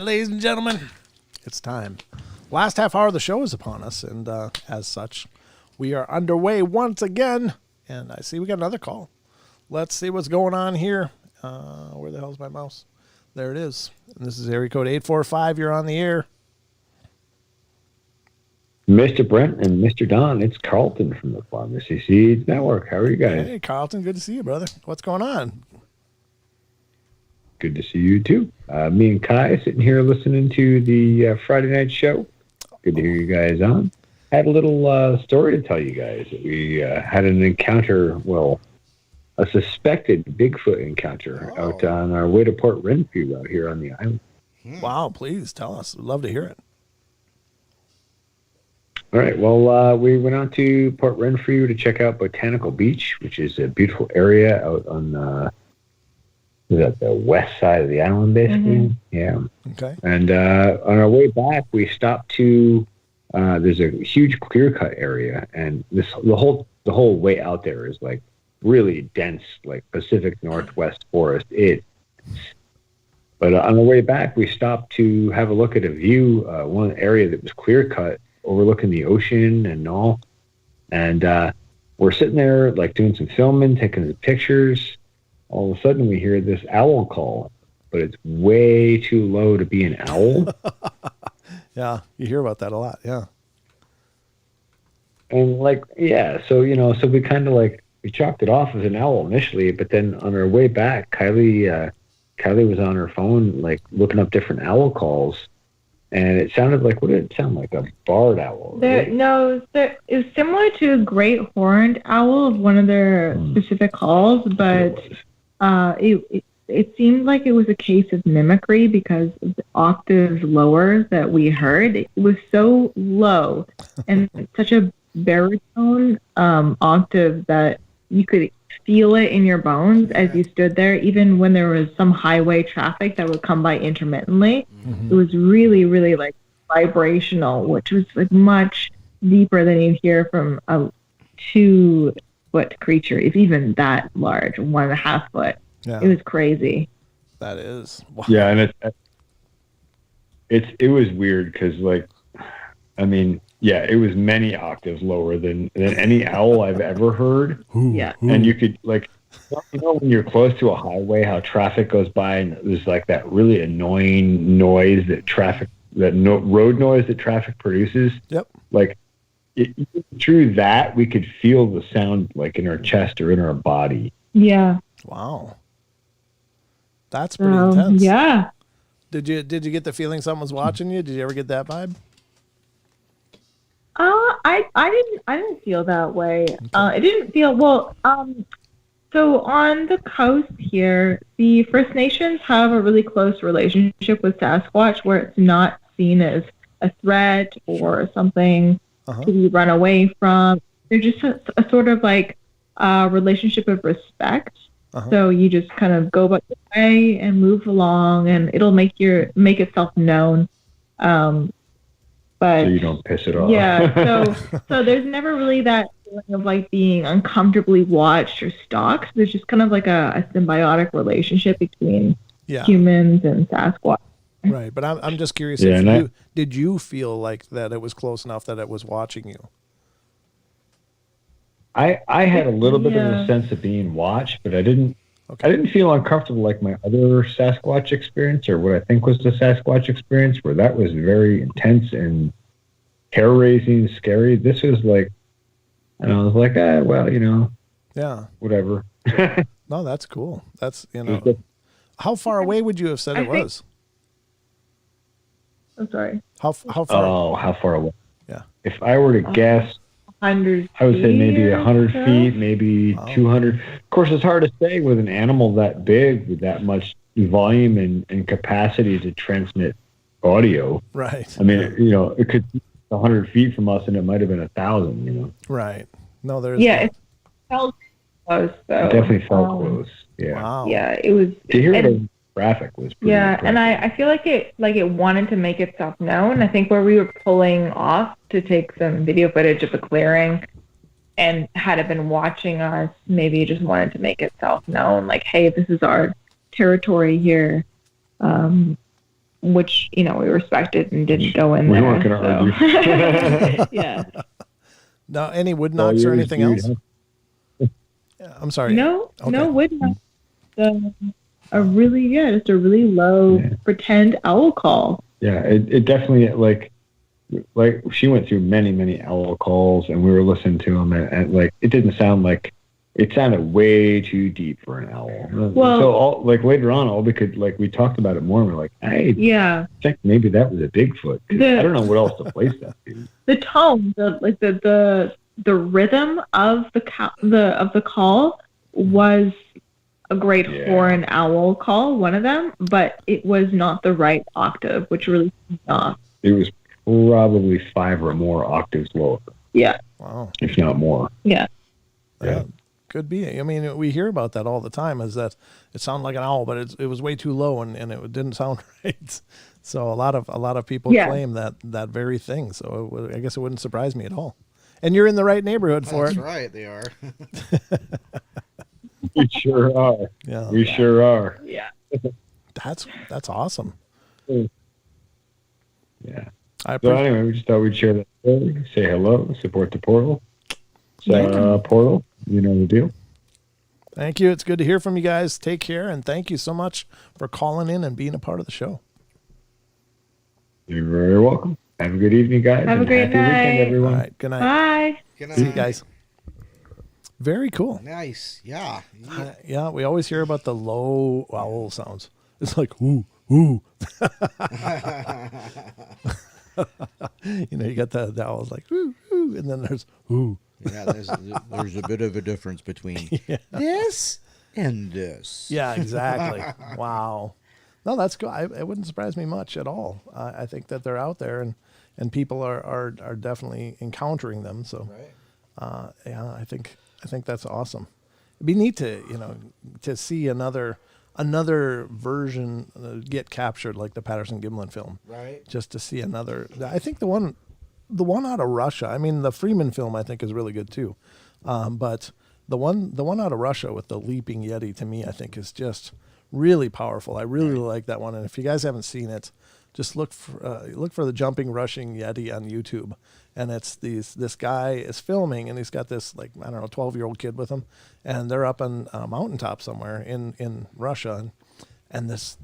ladies and gentlemen, it's time. Last half hour of the show is upon us, and as such, we are underway once again. And I see we got another call. Let's see what's going on here. Where the hell's my mouse? There it is. And this is area code 845. You're on the air. Mr. Brent and Mr. Don, it's Carlton from the Pharmacy Seeds Network. How are you guys? Hey, Carlton. Good to see you, brother. What's going on? Good to see you, too. Me and Kai sitting here listening to the Friday night show. Good to hear you guys on. I had a little story to tell you guys. We had an encounter, well, a suspected Bigfoot encounter out on our way to Port Renfrew out here on the island. Wow, please tell us. We'd love to hear it. All right. Well, we went out to Port Renfrew to check out Botanical Beach, which is a beautiful area out on the west side of the island, basically. Yeah. Okay. And on our way back, we stopped to there's a huge clear-cut area, and the whole way out there is like really dense, like Pacific Northwest forest. But on the way back, we stopped to have a look at a view, one area that was clear-cut, overlooking the ocean and all. And we're sitting there like doing some filming, taking some pictures. All of a sudden we hear this owl call, but it's way too low to be an owl. Yeah, you hear about that a lot. Yeah. And like, yeah, so we kind of like, we chalked it off as an owl initially, but then on our way back, Kylie was on her phone, like looking up different owl calls. And it sounded like, what did it sound like? A barred owl? Right? It was similar to a great horned owl of one of their specific calls, but it seemed like it was a case of mimicry because of the octaves lower that we heard. It was so low and such a baritone octave that you could feel it in your bones as you stood there, even when there was some highway traffic that would come by intermittently. It was really, really like vibrational, which was like much deeper than you'd hear from a 2-foot creature, if even that large, 1.5 foot. Yeah. It was crazy. That is. Wow. Yeah, and it was weird because, like, I mean, yeah, it was many octaves lower than any owl I've ever heard. Yeah. And you could, like, when you're close to a highway, how traffic goes by and there's like that really annoying noise road noise that traffic produces. Yep. Like, through that, we could feel the sound like in our chest or in our body. Yeah. Wow. That's pretty intense. Yeah. Did you get the feeling someone's watching you? Did you ever get that vibe? I didn't feel that way. Okay. It didn't feel well. So on the coast here, the First Nations have a really close relationship with Sasquatch, where it's not seen as a threat or something to be run away from. They're just a sort of like a relationship of respect. So you just kind of go about your way and move along, and it'll make itself known. But so you don't piss it off. Yeah. So there's never really that feeling of like being uncomfortably watched or stalked. There's just kind of like a symbiotic relationship between humans and Sasquatch. Right. But I'm just curious. Did you feel like that it was close enough that it was watching you? I had a little bit of a sense of being watched, but I didn't feel uncomfortable like my other Sasquatch experience, or what I think was the Sasquatch experience, where that was very intense and hair-raising, scary. This was like, I was like, whatever. No, that's cool. That's, how far away would you have said it was? I'm sorry. How far? Oh, how far away? Yeah. If I were to guess, 100 I would say maybe 100 feet, maybe 200. Of course, it's hard to say with an animal that big, with that much volume and capacity to transmit audio. Right. I mean, it could be 100 feet from us, and it might have been 1,000. Right. No, there's. Yeah, it felt close, though. It definitely felt close. Yeah. Wow. Yeah, it was. To hear the traffic was pretty impressive. And I feel like it wanted to make itself known. I think where we were pulling off to take some video footage of the clearing, and had it been watching us, maybe it just wanted to make itself known, like, hey, this is our territory here. which we respected and didn't go in We there. weren't going to argue. Yeah. No, any wood knocks or anything else? Yeah, I'm sorry. No, Okay. no wood knocks. Just a really low pretend owl call. Yeah, it definitely like she went through many owl calls, and we were listening to them, and like it didn't sound like it sounded way too deep for an owl. Well, so later on, all we could we talked about it more, and we're like, I think maybe that was a Bigfoot. I don't know what else to place that to. The tone, the rhythm of the call was a great horn owl call, one of them, but it was not the right octave, which really not. It was probably 5 or more octaves lower. Yeah. Wow. If not more. Yeah. Yeah. Could be. I mean, we hear about that all the time, is that it sounded like an owl, but it was way too low and it didn't sound right. So a lot of people claim that very thing. So I guess it wouldn't surprise me at all. And you're in the right neighborhood for it. That's right, they are. We sure are. Yeah. We sure are. Yeah. That's awesome. Yeah. So anyway, we just thought we'd share that story, say hello, support the portal. Portal, you know the deal. Thank you. It's good to hear from you guys. Take care, and thank you so much for calling in and being a part of the show. You're very welcome. Have a good evening, guys. Have a great happy night. weekend, everyone. All right. Good night. Bye. Good night. See you guys. Very cool. Nice. Yeah. Yeah, we always hear about the low owl sounds. It's like, ooh, ooh. You got the owls like, ooh, ooh, and then there's, ooh. Yeah, there's a bit of a difference between this and this. Yeah, exactly. Wow. No, that's good. It wouldn't surprise me much at all. I think that they're out there, and people are definitely encountering them. So, I think that's awesome. It'd be neat to see another version get captured, like the Patterson-Gimlin film. Right. Just to see another. I think the one out of Russia. I mean, the Freeman film I think is really good too, but the one out of Russia with the leaping Yeti, to me, I think is just really powerful. I really like that one, and if you guys haven't seen it, just look for the jumping rushing Yeti on YouTube, and it's this guy is filming, and he's got this 12-year-old kid with him, and they're up on a mountaintop somewhere in Russia, and this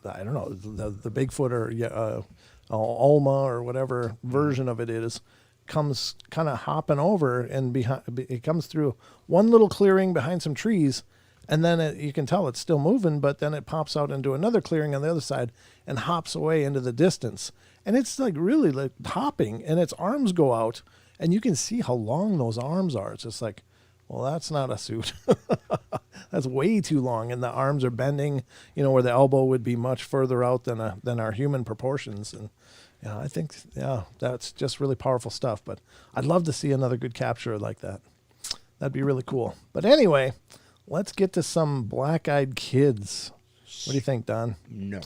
I don't know, the Bigfoot or Alma or whatever version of it is, comes kind of hopping over, and it comes through one little clearing behind some trees, and then you can tell it's still moving, but then it pops out into another clearing on the other side and hops away into the distance. And it's really hopping, and its arms go out, and you can see how long those arms are. It's just like, well, that's not a suit. That's way too long, and the arms are bending, where the elbow would be much further out than our human proportions. And I think, that's just really powerful stuff. But I'd love to see another good capture like that. That'd be really cool. But anyway, let's get to some black-eyed kids. What do you think, Don? No?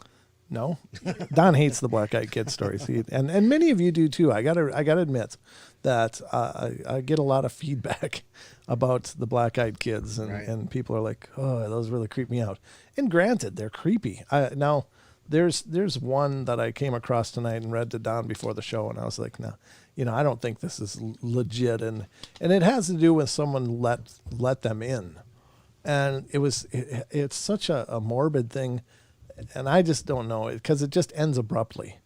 Don hates the black-eyed kid stories. And many of you do too. I gotta admit that I get a lot of feedback about the black-eyed kids, and people are like, oh, those really creep me out. And granted, they're creepy. Now, there's one that I came across tonight and read to Don before the show, and I was like, no, I don't think this is legit. And it has to do with someone let them in. And it's such a morbid thing, and I just don't know it, because it just ends abruptly.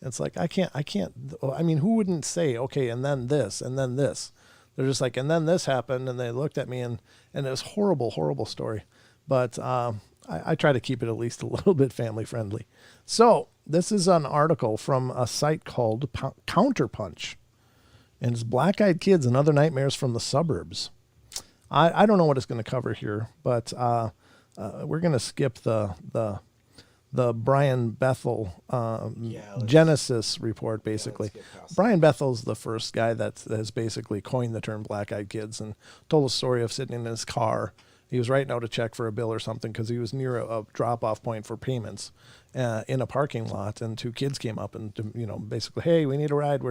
It's like, I can't, I mean, who wouldn't say, okay, and then this, and then this? They're just like, and then this happened, and they looked at me, and it was horrible story. But I try to keep it at least a little bit family friendly. So this is an article from a site called Counterpunch, and it's black-eyed kids and other nightmares from the suburbs. I don't know what it's going to cover here, but we're going to skip the Brian Bethel Genesis report, basically. Brian Bethel's the first guy that has basically coined the term black-eyed kids, and told a story of sitting in his car He was writing out a check for a bill or something because he was near a drop-off point for payments in a parking lot, and 2 kids came up and, basically, hey, we need a ride.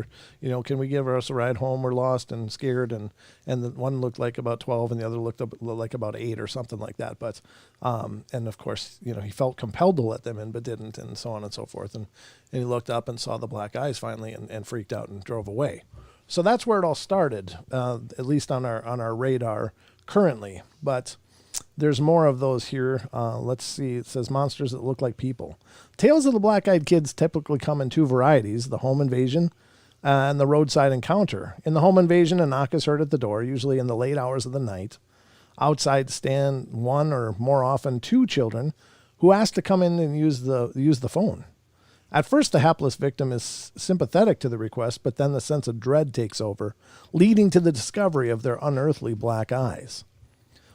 Can we give us a ride home? We're lost and scared. And the one looked like about 12 and the other looked like about 8 or something like that. But, and of course, he felt compelled to let them in, but didn't, and so on and so forth. And he looked up and saw the black eyes finally and freaked out and drove away. So that's where it all started, at least on our radar currently. But there's more of those here. Let's see. It says monsters that look like people. Tales of the Black-Eyed Kids typically come in 2 varieties, the home invasion and the roadside encounter. In the home invasion, a knock is heard at the door, usually in the late hours of the night. Outside stand 1 or more often 2 children who ask to come in and use the phone. At first, the hapless victim is sympathetic to the request, but then the sense of dread takes over, leading to the discovery of their unearthly black eyes.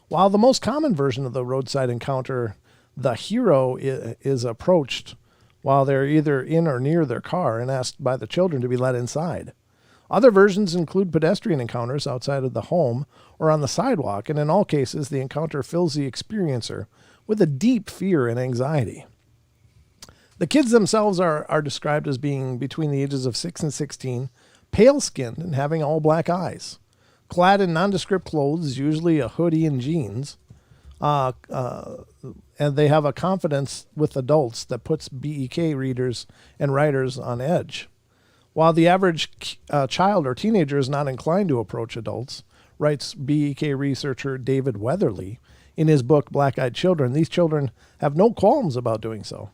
While the most common version of the roadside encounter, the hero is approached while they're either in or near their car and asked by the children to be let inside. Other versions include pedestrian encounters outside of the home or on the sidewalk, and in all cases, the encounter fills the experiencer with a deep fear and anxiety. The kids themselves are described as being between the ages of 6 and 16, pale-skinned and having all black eyes. Clad in nondescript clothes, usually a hoodie and jeans, and they have a confidence with adults that puts B.E.K. readers and writers on edge. While the average child or teenager is not inclined to approach adults, writes B.E.K. researcher David Weatherly in his book Black-Eyed Children, these children have no qualms about doing so.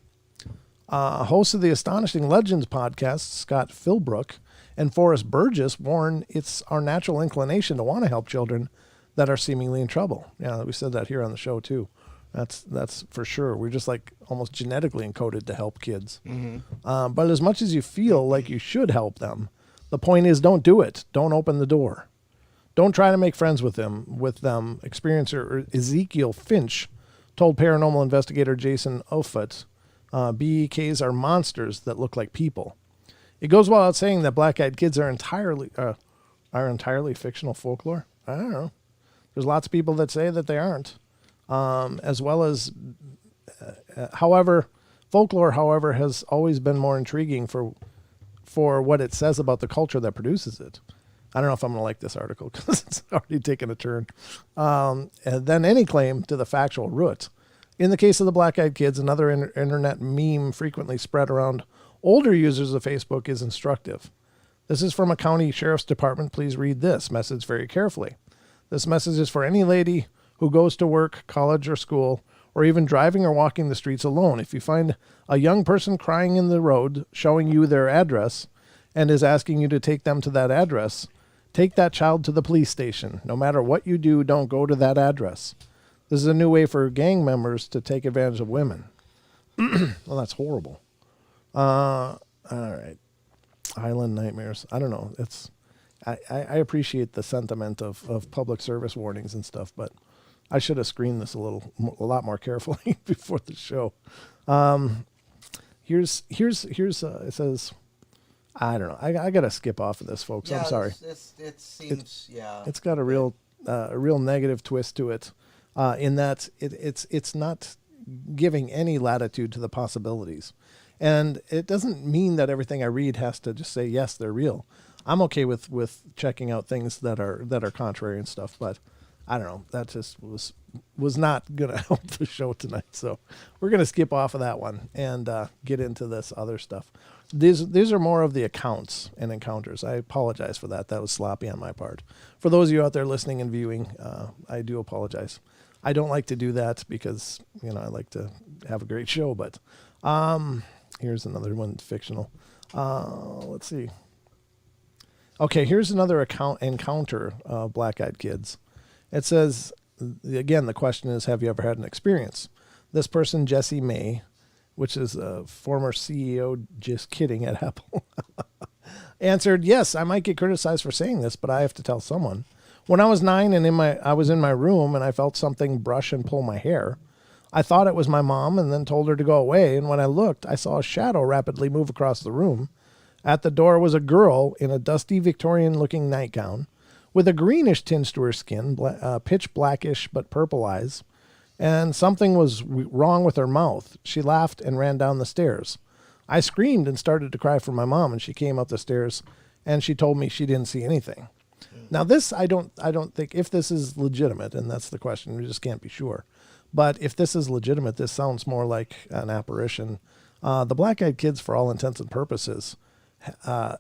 Hosts of the Astonishing Legends podcast, Scott Philbrook and Forrest Burgess, warn it's our natural inclination to want to help children that are seemingly in trouble. Yeah, we said that here on the show too. That's for sure. We're just like almost genetically encoded to help kids. Mm-hmm. But as much as you feel like you should help them, the point is don't do it. Don't open the door. Don't try to make friends with them. Experiencer Ezekiel Finch told paranormal investigator Jason Offutt, BEKs are monsters that look like people. It goes without saying that black-eyed kids are entirely fictional folklore. I don't know. There's lots of people that say that they aren't. As well as, however, folklore, however, has always been more intriguing for what it says about the culture that produces it. I don't know if I'm going to like this article because it's already taken a turn. And then any claim to the factual root. In the case of the Black-Eyed Kids, another internet meme frequently spread around older users of Facebook is instructive. This is from a county sheriff's department. Please read this message very carefully. This message is for any lady who goes to work, college, or school, or even driving or walking the streets alone. If you find a young person crying in the road, showing you their address, and is asking you to take them to that address, take that child to the police station. No matter what you do, don't go to that address. This is a new way for gang members to take advantage of women. Well, that's horrible. All right. Island Nightmares. I don't know. I appreciate the sentiment of public service warnings and stuff, but I should have screened this a lot more carefully before the show. Here's it says, I don't know. I got to skip off of this, folks. Yeah, I'm sorry. It seems, It's got a real negative twist to it, in that it's not giving any latitude to the possibilities. And it doesn't mean that everything I read has to just say, yes, they're real. I'm okay with checking out things that are contrary and stuff, but I don't know. That just was not going to help the show tonight. So we're going to skip off of that one and get into this other stuff. These are more of the accounts and encounters. I apologize for that. That was sloppy on my part. For those of you out there listening and viewing, I do apologize. I don't like to do that because, I like to have a great show, but here's another one, fictional. Let's see. Okay, here's another encounter of Black-Eyed Kids. It says, again, the question is, have you ever had an experience? This person, Jessie May, which is a former CEO, just kidding, at Apple, answered, yes, I might get criticized for saying this, but I have to tell someone. When I was 9 and I was in my room and I felt something brush and pull my hair, I thought it was my mom and then told her to go away. And when I looked, I saw a shadow rapidly move across the room. At the door was a girl in a dusty Victorian-looking nightgown with a greenish tinge to her skin, pitch blackish but purple eyes, and something was wrong with her mouth. She laughed and ran down the stairs. I screamed and started to cry for my mom, and she came up the stairs, and she told me she didn't see anything. Now this, I don't think, if this is legitimate, and that's the question, we just can't be sure. But if this is legitimate, this sounds more like an apparition. The black-eyed kids, for all intents and purposes, are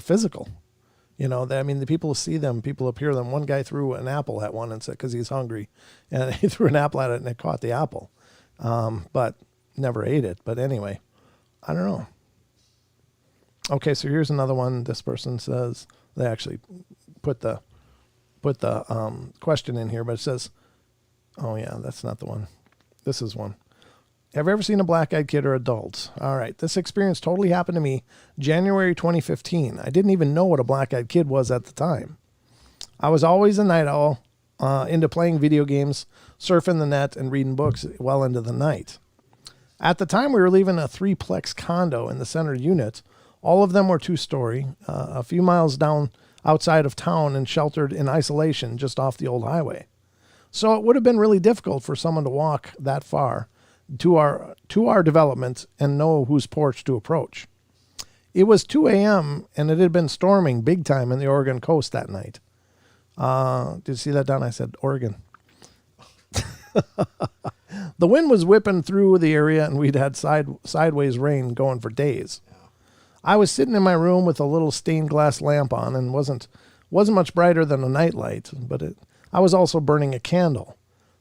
physical. You know, the people see them, people appear them. One guy threw an apple at one and said, because he's hungry, and he threw an apple at it and it caught the apple, but never ate it. But anyway, I don't know. Okay, so here's another one. This person says, they actually put the question in here, but it says, oh yeah, that's not the one. This is one. Have you ever seen a black-eyed kid or adult? All right. This experience totally happened to me January 2015. I didn't even know what a black-eyed kid was at the time. I was always a night owl, into playing video games, surfing the net, and reading books well into the night. At the time, we were leaving a 3-plex condo in the center unit. All of them were 2-story, a few miles down outside of town and sheltered in isolation just off the old highway. So it would have been really difficult for someone to walk that far to our development and know whose porch to approach. It was 2 a.m. and it had been storming big time in the Oregon coast that night. Did you see that, Don? I said Oregon. The wind was whipping through the area and we'd had sideways rain going for days. I was sitting in my room with a little stained glass lamp on and wasn't much brighter than a nightlight, but I was also burning a candle.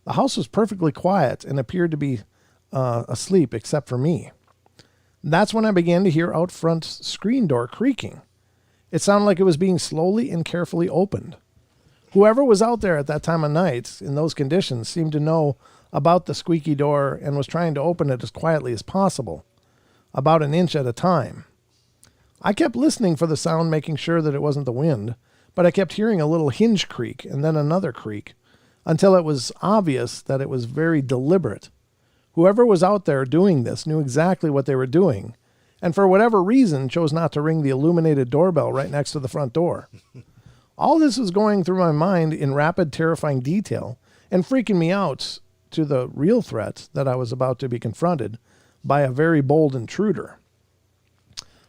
The house was perfectly quiet and appeared to be asleep except for me. That's when I began to hear out front screen door creaking. It sounded like it was being slowly and carefully opened. Whoever was out there at that time of night in those conditions seemed to know about the squeaky door and was trying to open it as quietly as possible, about an inch at a time. I kept listening for the sound, making sure that it wasn't the wind, but I kept hearing a little hinge creak and then another creak until it was obvious that it was very deliberate. Whoever was out there doing this knew exactly what they were doing, and for whatever reason chose not to ring the illuminated doorbell right next to the front door. All this was going through my mind in rapid, terrifying detail and freaking me out to the real threat that I was about to be confronted by a very bold intruder.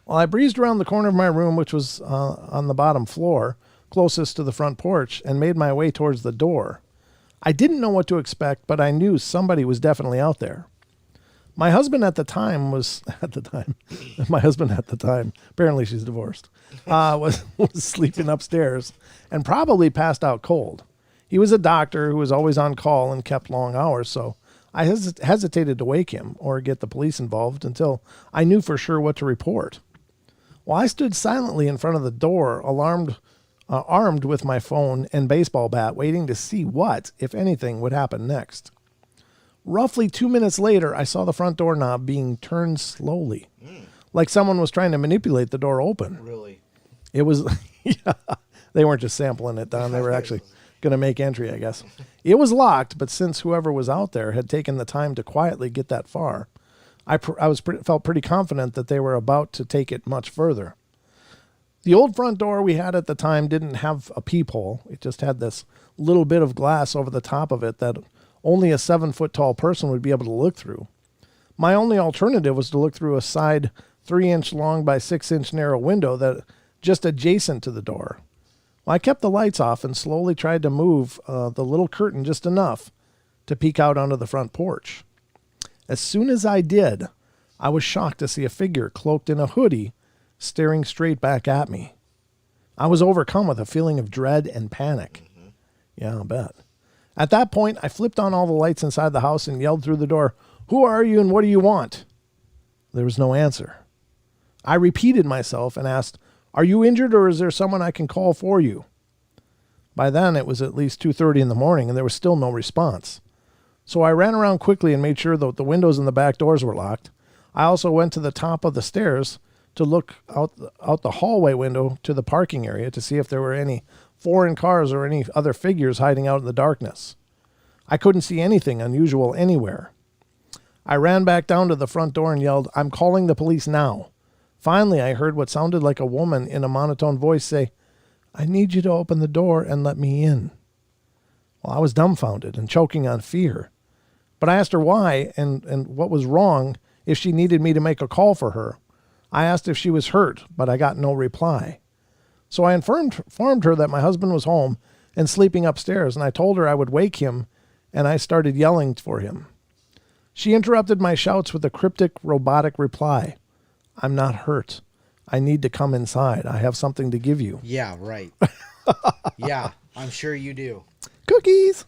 Well, I breezed around the corner of my room, which was on the bottom floor, closest to the front porch, and made my way towards the door. I didn't know what to expect, but I knew somebody was definitely out there. My husband at the time, apparently she's divorced, was sleeping upstairs and probably passed out cold. He was a doctor who was always on call and kept long hours, so I hesitated to wake him or get the police involved until I knew for sure what to report. Well, I stood silently in front of the door, armed with my phone and baseball bat, waiting to see what, if anything, would happen next. Roughly 2 minutes later, I saw the front door knob being turned slowly, like someone was trying to manipulate the door open. Really? It was, yeah, they weren't just sampling it, Don. They were actually going to make entry, I guess. It was locked, but since whoever was out there had taken the time to quietly get that far, I felt pretty confident that they were about to take it much further. The old front door we had at the time didn't have a peephole. It just had this little bit of glass over the top of it that only a 7-foot-tall person would be able to look through. My only alternative was to look through a side 3-inch long by 6-inch narrow window that just adjacent to the door. Well, I kept the lights off and slowly tried to move the little curtain just enough to peek out onto the front porch. As soon as I did, I was shocked to see a figure cloaked in a hoodie staring straight back at me. I was overcome with a feeling of dread and panic. Yeah, I'll bet. At that point, I flipped on all the lights inside the house and yelled through the door, "Who are you and what do you want?" There was no answer. I repeated myself and asked, "Are you injured or is there someone I can call for you?" By then, it was at least 2:30 in the morning and there was still no response. So I ran around quickly and made sure that the windows and the back doors were locked. I also went to the top of the stairs to look out the hallway window to the parking area to see if there were any foreign cars or any other figures hiding out in the darkness. I couldn't see anything unusual anywhere. I ran back down to the front door and yelled, "I'm calling the police now." Finally, I heard what sounded like a woman in a monotone voice say, I need you to open the door and let me in. Well, I was dumbfounded and choking on fear. But I asked her why and what was wrong if she needed me to make a call for her. I asked if she was hurt, but I got no reply. So I informed her that my husband was home and sleeping upstairs, and I told her I would wake him, and I started yelling for him. She interrupted my shouts with a cryptic, robotic reply. I'm not hurt. I need to come inside. I have something to give you. Yeah, right. Yeah, I'm sure you do. Cookies.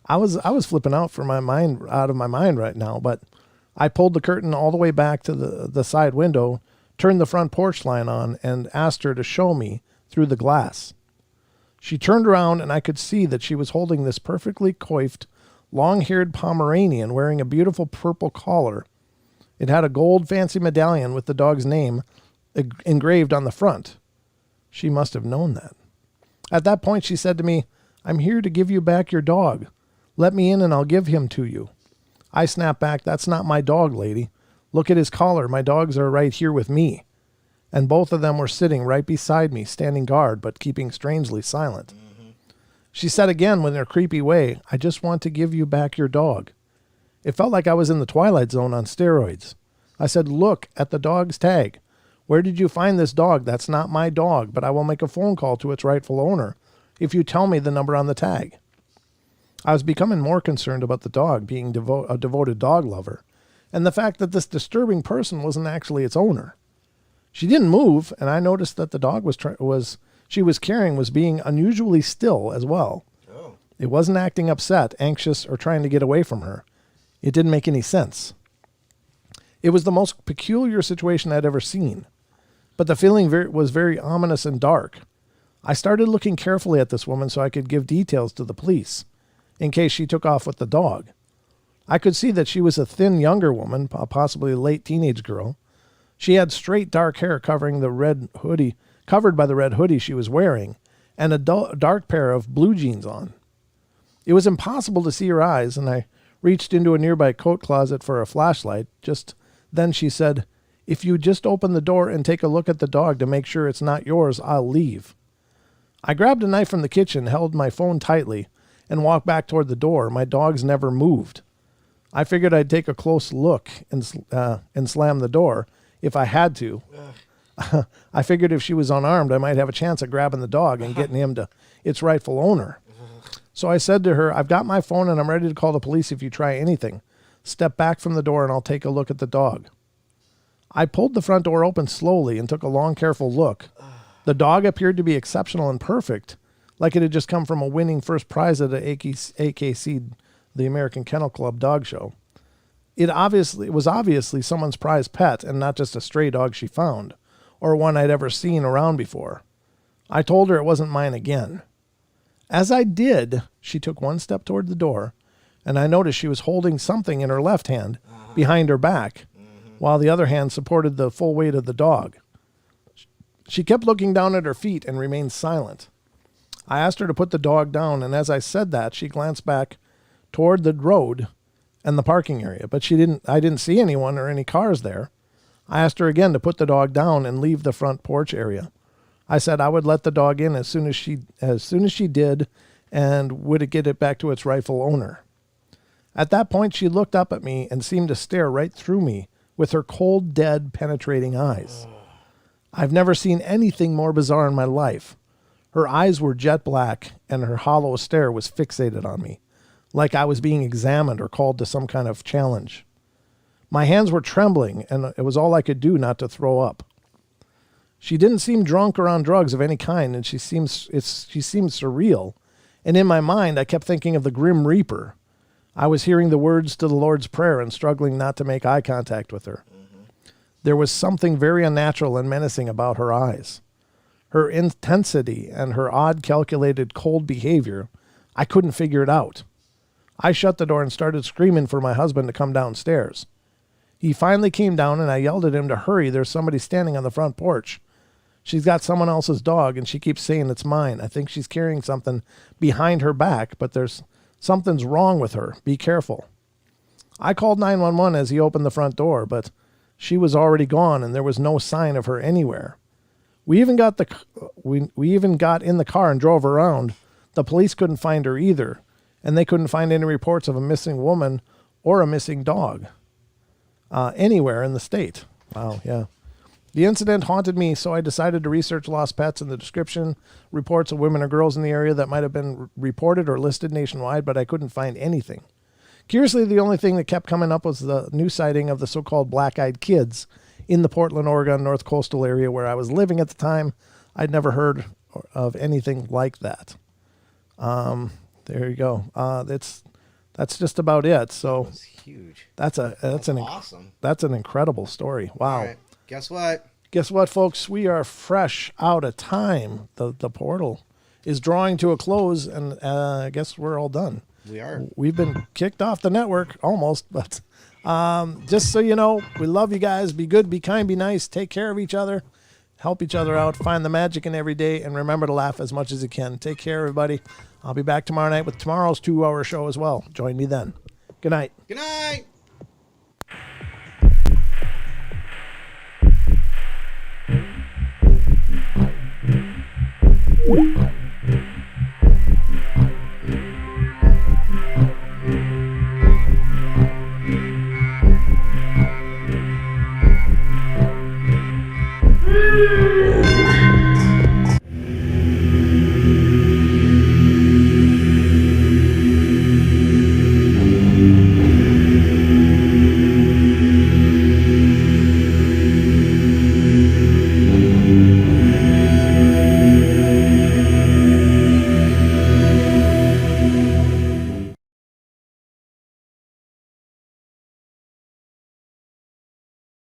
I was flipping out out of my mind right now, but I pulled the curtain all the way back to the side window, turned the front porch light on, and asked her to show me through the glass. She turned around, and I could see that she was holding this perfectly coiffed, long-haired Pomeranian wearing a beautiful purple collar. It had a gold fancy medallion with the dog's name engraved on the front. She must have known that. At that point, she said to me, I'm here to give you back your dog. Let me in and I'll give him to you. I snapped back, that's not my dog, lady. Look at his collar. My dogs are right here with me. And both of them were sitting right beside me, standing guard, but keeping strangely silent. Mm-hmm. She said again with her creepy way, I just want to give you back your dog. It felt like I was in the Twilight Zone on steroids. I said, look at the dog's tag. Where did you find this dog? That's not my dog, but I will make a phone call to its rightful owner if you tell me the number on the tag. I was becoming more concerned about the dog being a devoted dog lover, and the fact that this disturbing person wasn't actually its owner. She didn't move, and I noticed that the dog she was carrying was being unusually still as well. Oh. It wasn't acting upset, anxious, or trying to get away from her. It didn't make any sense. It was the most peculiar situation I'd ever seen, but the feeling was very ominous and dark. I started looking carefully at this woman so I could give details to the police, in case she took off with the dog. I could see that she was a thin younger woman, possibly a late teenage girl. She had straight dark hair covered by the red hoodie she was wearing, and a dark pair of blue jeans on. It was impossible to see her eyes, and I reached into a nearby coat closet for a flashlight. Just then she said, if you just open the door and take a look at the dog to make sure it's not yours, I'll leave. I grabbed a knife from the kitchen, held my phone tightly, and walked back toward the door. My dogs never moved. I figured I'd take a close look and slam the door if I had to. I figured if she was unarmed, I might have a chance at grabbing the dog and getting him to its rightful owner. So I said to her, I've got my phone and I'm ready to call the police if you try anything. Step back from the door and I'll take a look at the dog. I pulled the front door open slowly and took a long, careful look. The dog appeared to be exceptional and perfect, like it had just come from a winning first prize at a AKC, the American Kennel Club dog show. It was obviously someone's prized pet and not just a stray dog she found, or one I'd ever seen around before. I told her it wasn't mine again. As I did, she took one step toward the door, and I noticed she was holding something in her left hand behind her back, while the other hand supported the full weight of the dog. She kept looking down at her feet and remained silent. I asked her to put the dog down, and as I said that, she glanced back toward the road and the parking area, but I didn't see anyone or any cars there. I asked her again to put the dog down and leave the front porch area. I said I would let the dog in as soon as she did, and would it get it back to its rightful owner. At that point, she looked up at me and seemed to stare right through me with her cold, dead, penetrating eyes. I've never seen anything more bizarre in my life. Her eyes were jet black, and her hollow stare was fixated on me, like I was being examined or called to some kind of challenge. My hands were trembling, and it was all I could do not to throw up. She didn't seem drunk or on drugs of any kind, and she seemed surreal. And in my mind, I kept thinking of the Grim Reaper. I was hearing the words to the Lord's Prayer and struggling not to make eye contact with her. There was something very unnatural and menacing about her eyes. Her intensity and her odd, calculated, cold behavior, I couldn't figure it out. I shut the door and started screaming for my husband to come downstairs. He finally came down, and I yelled at him to hurry. There's somebody standing on the front porch. She's got someone else's dog, and she keeps saying it's mine. I think she's carrying something behind her back, but something's wrong with her. Be careful. I called 911 as he opened the front door, but she was already gone, and there was no sign of her anywhere. We even got we even got in the car and drove around. The police couldn't find her either, and they couldn't find any reports of a missing woman or a missing dog anywhere in the state. Wow, yeah. The incident haunted me, so I decided to research lost pets and the description reports of women or girls in the area that might have been reported or listed nationwide, but I couldn't find anything. Curiously, the only thing that kept coming up was the new sighting of the so-called black-eyed kids in the Portland, Oregon, North Coastal area where I was living at the time. I'd never heard of anything like that. There you go. That's just about it. So That's huge. That's awesome. That's an incredible story. Wow. All right. Guess what? Guess what, folks? We are fresh out of time. The portal is drawing to a close, and I guess we're all done. We are. We've been kicked off the network almost, but just so you know, we love you guys. Be good, be kind, be nice. Take care of each other. Help each other out. Find the magic in every day, and remember to laugh as much as you can. Take care, everybody. I'll be back tomorrow night with tomorrow's 2-hour show as well. Join me then. Good night. Good night. What?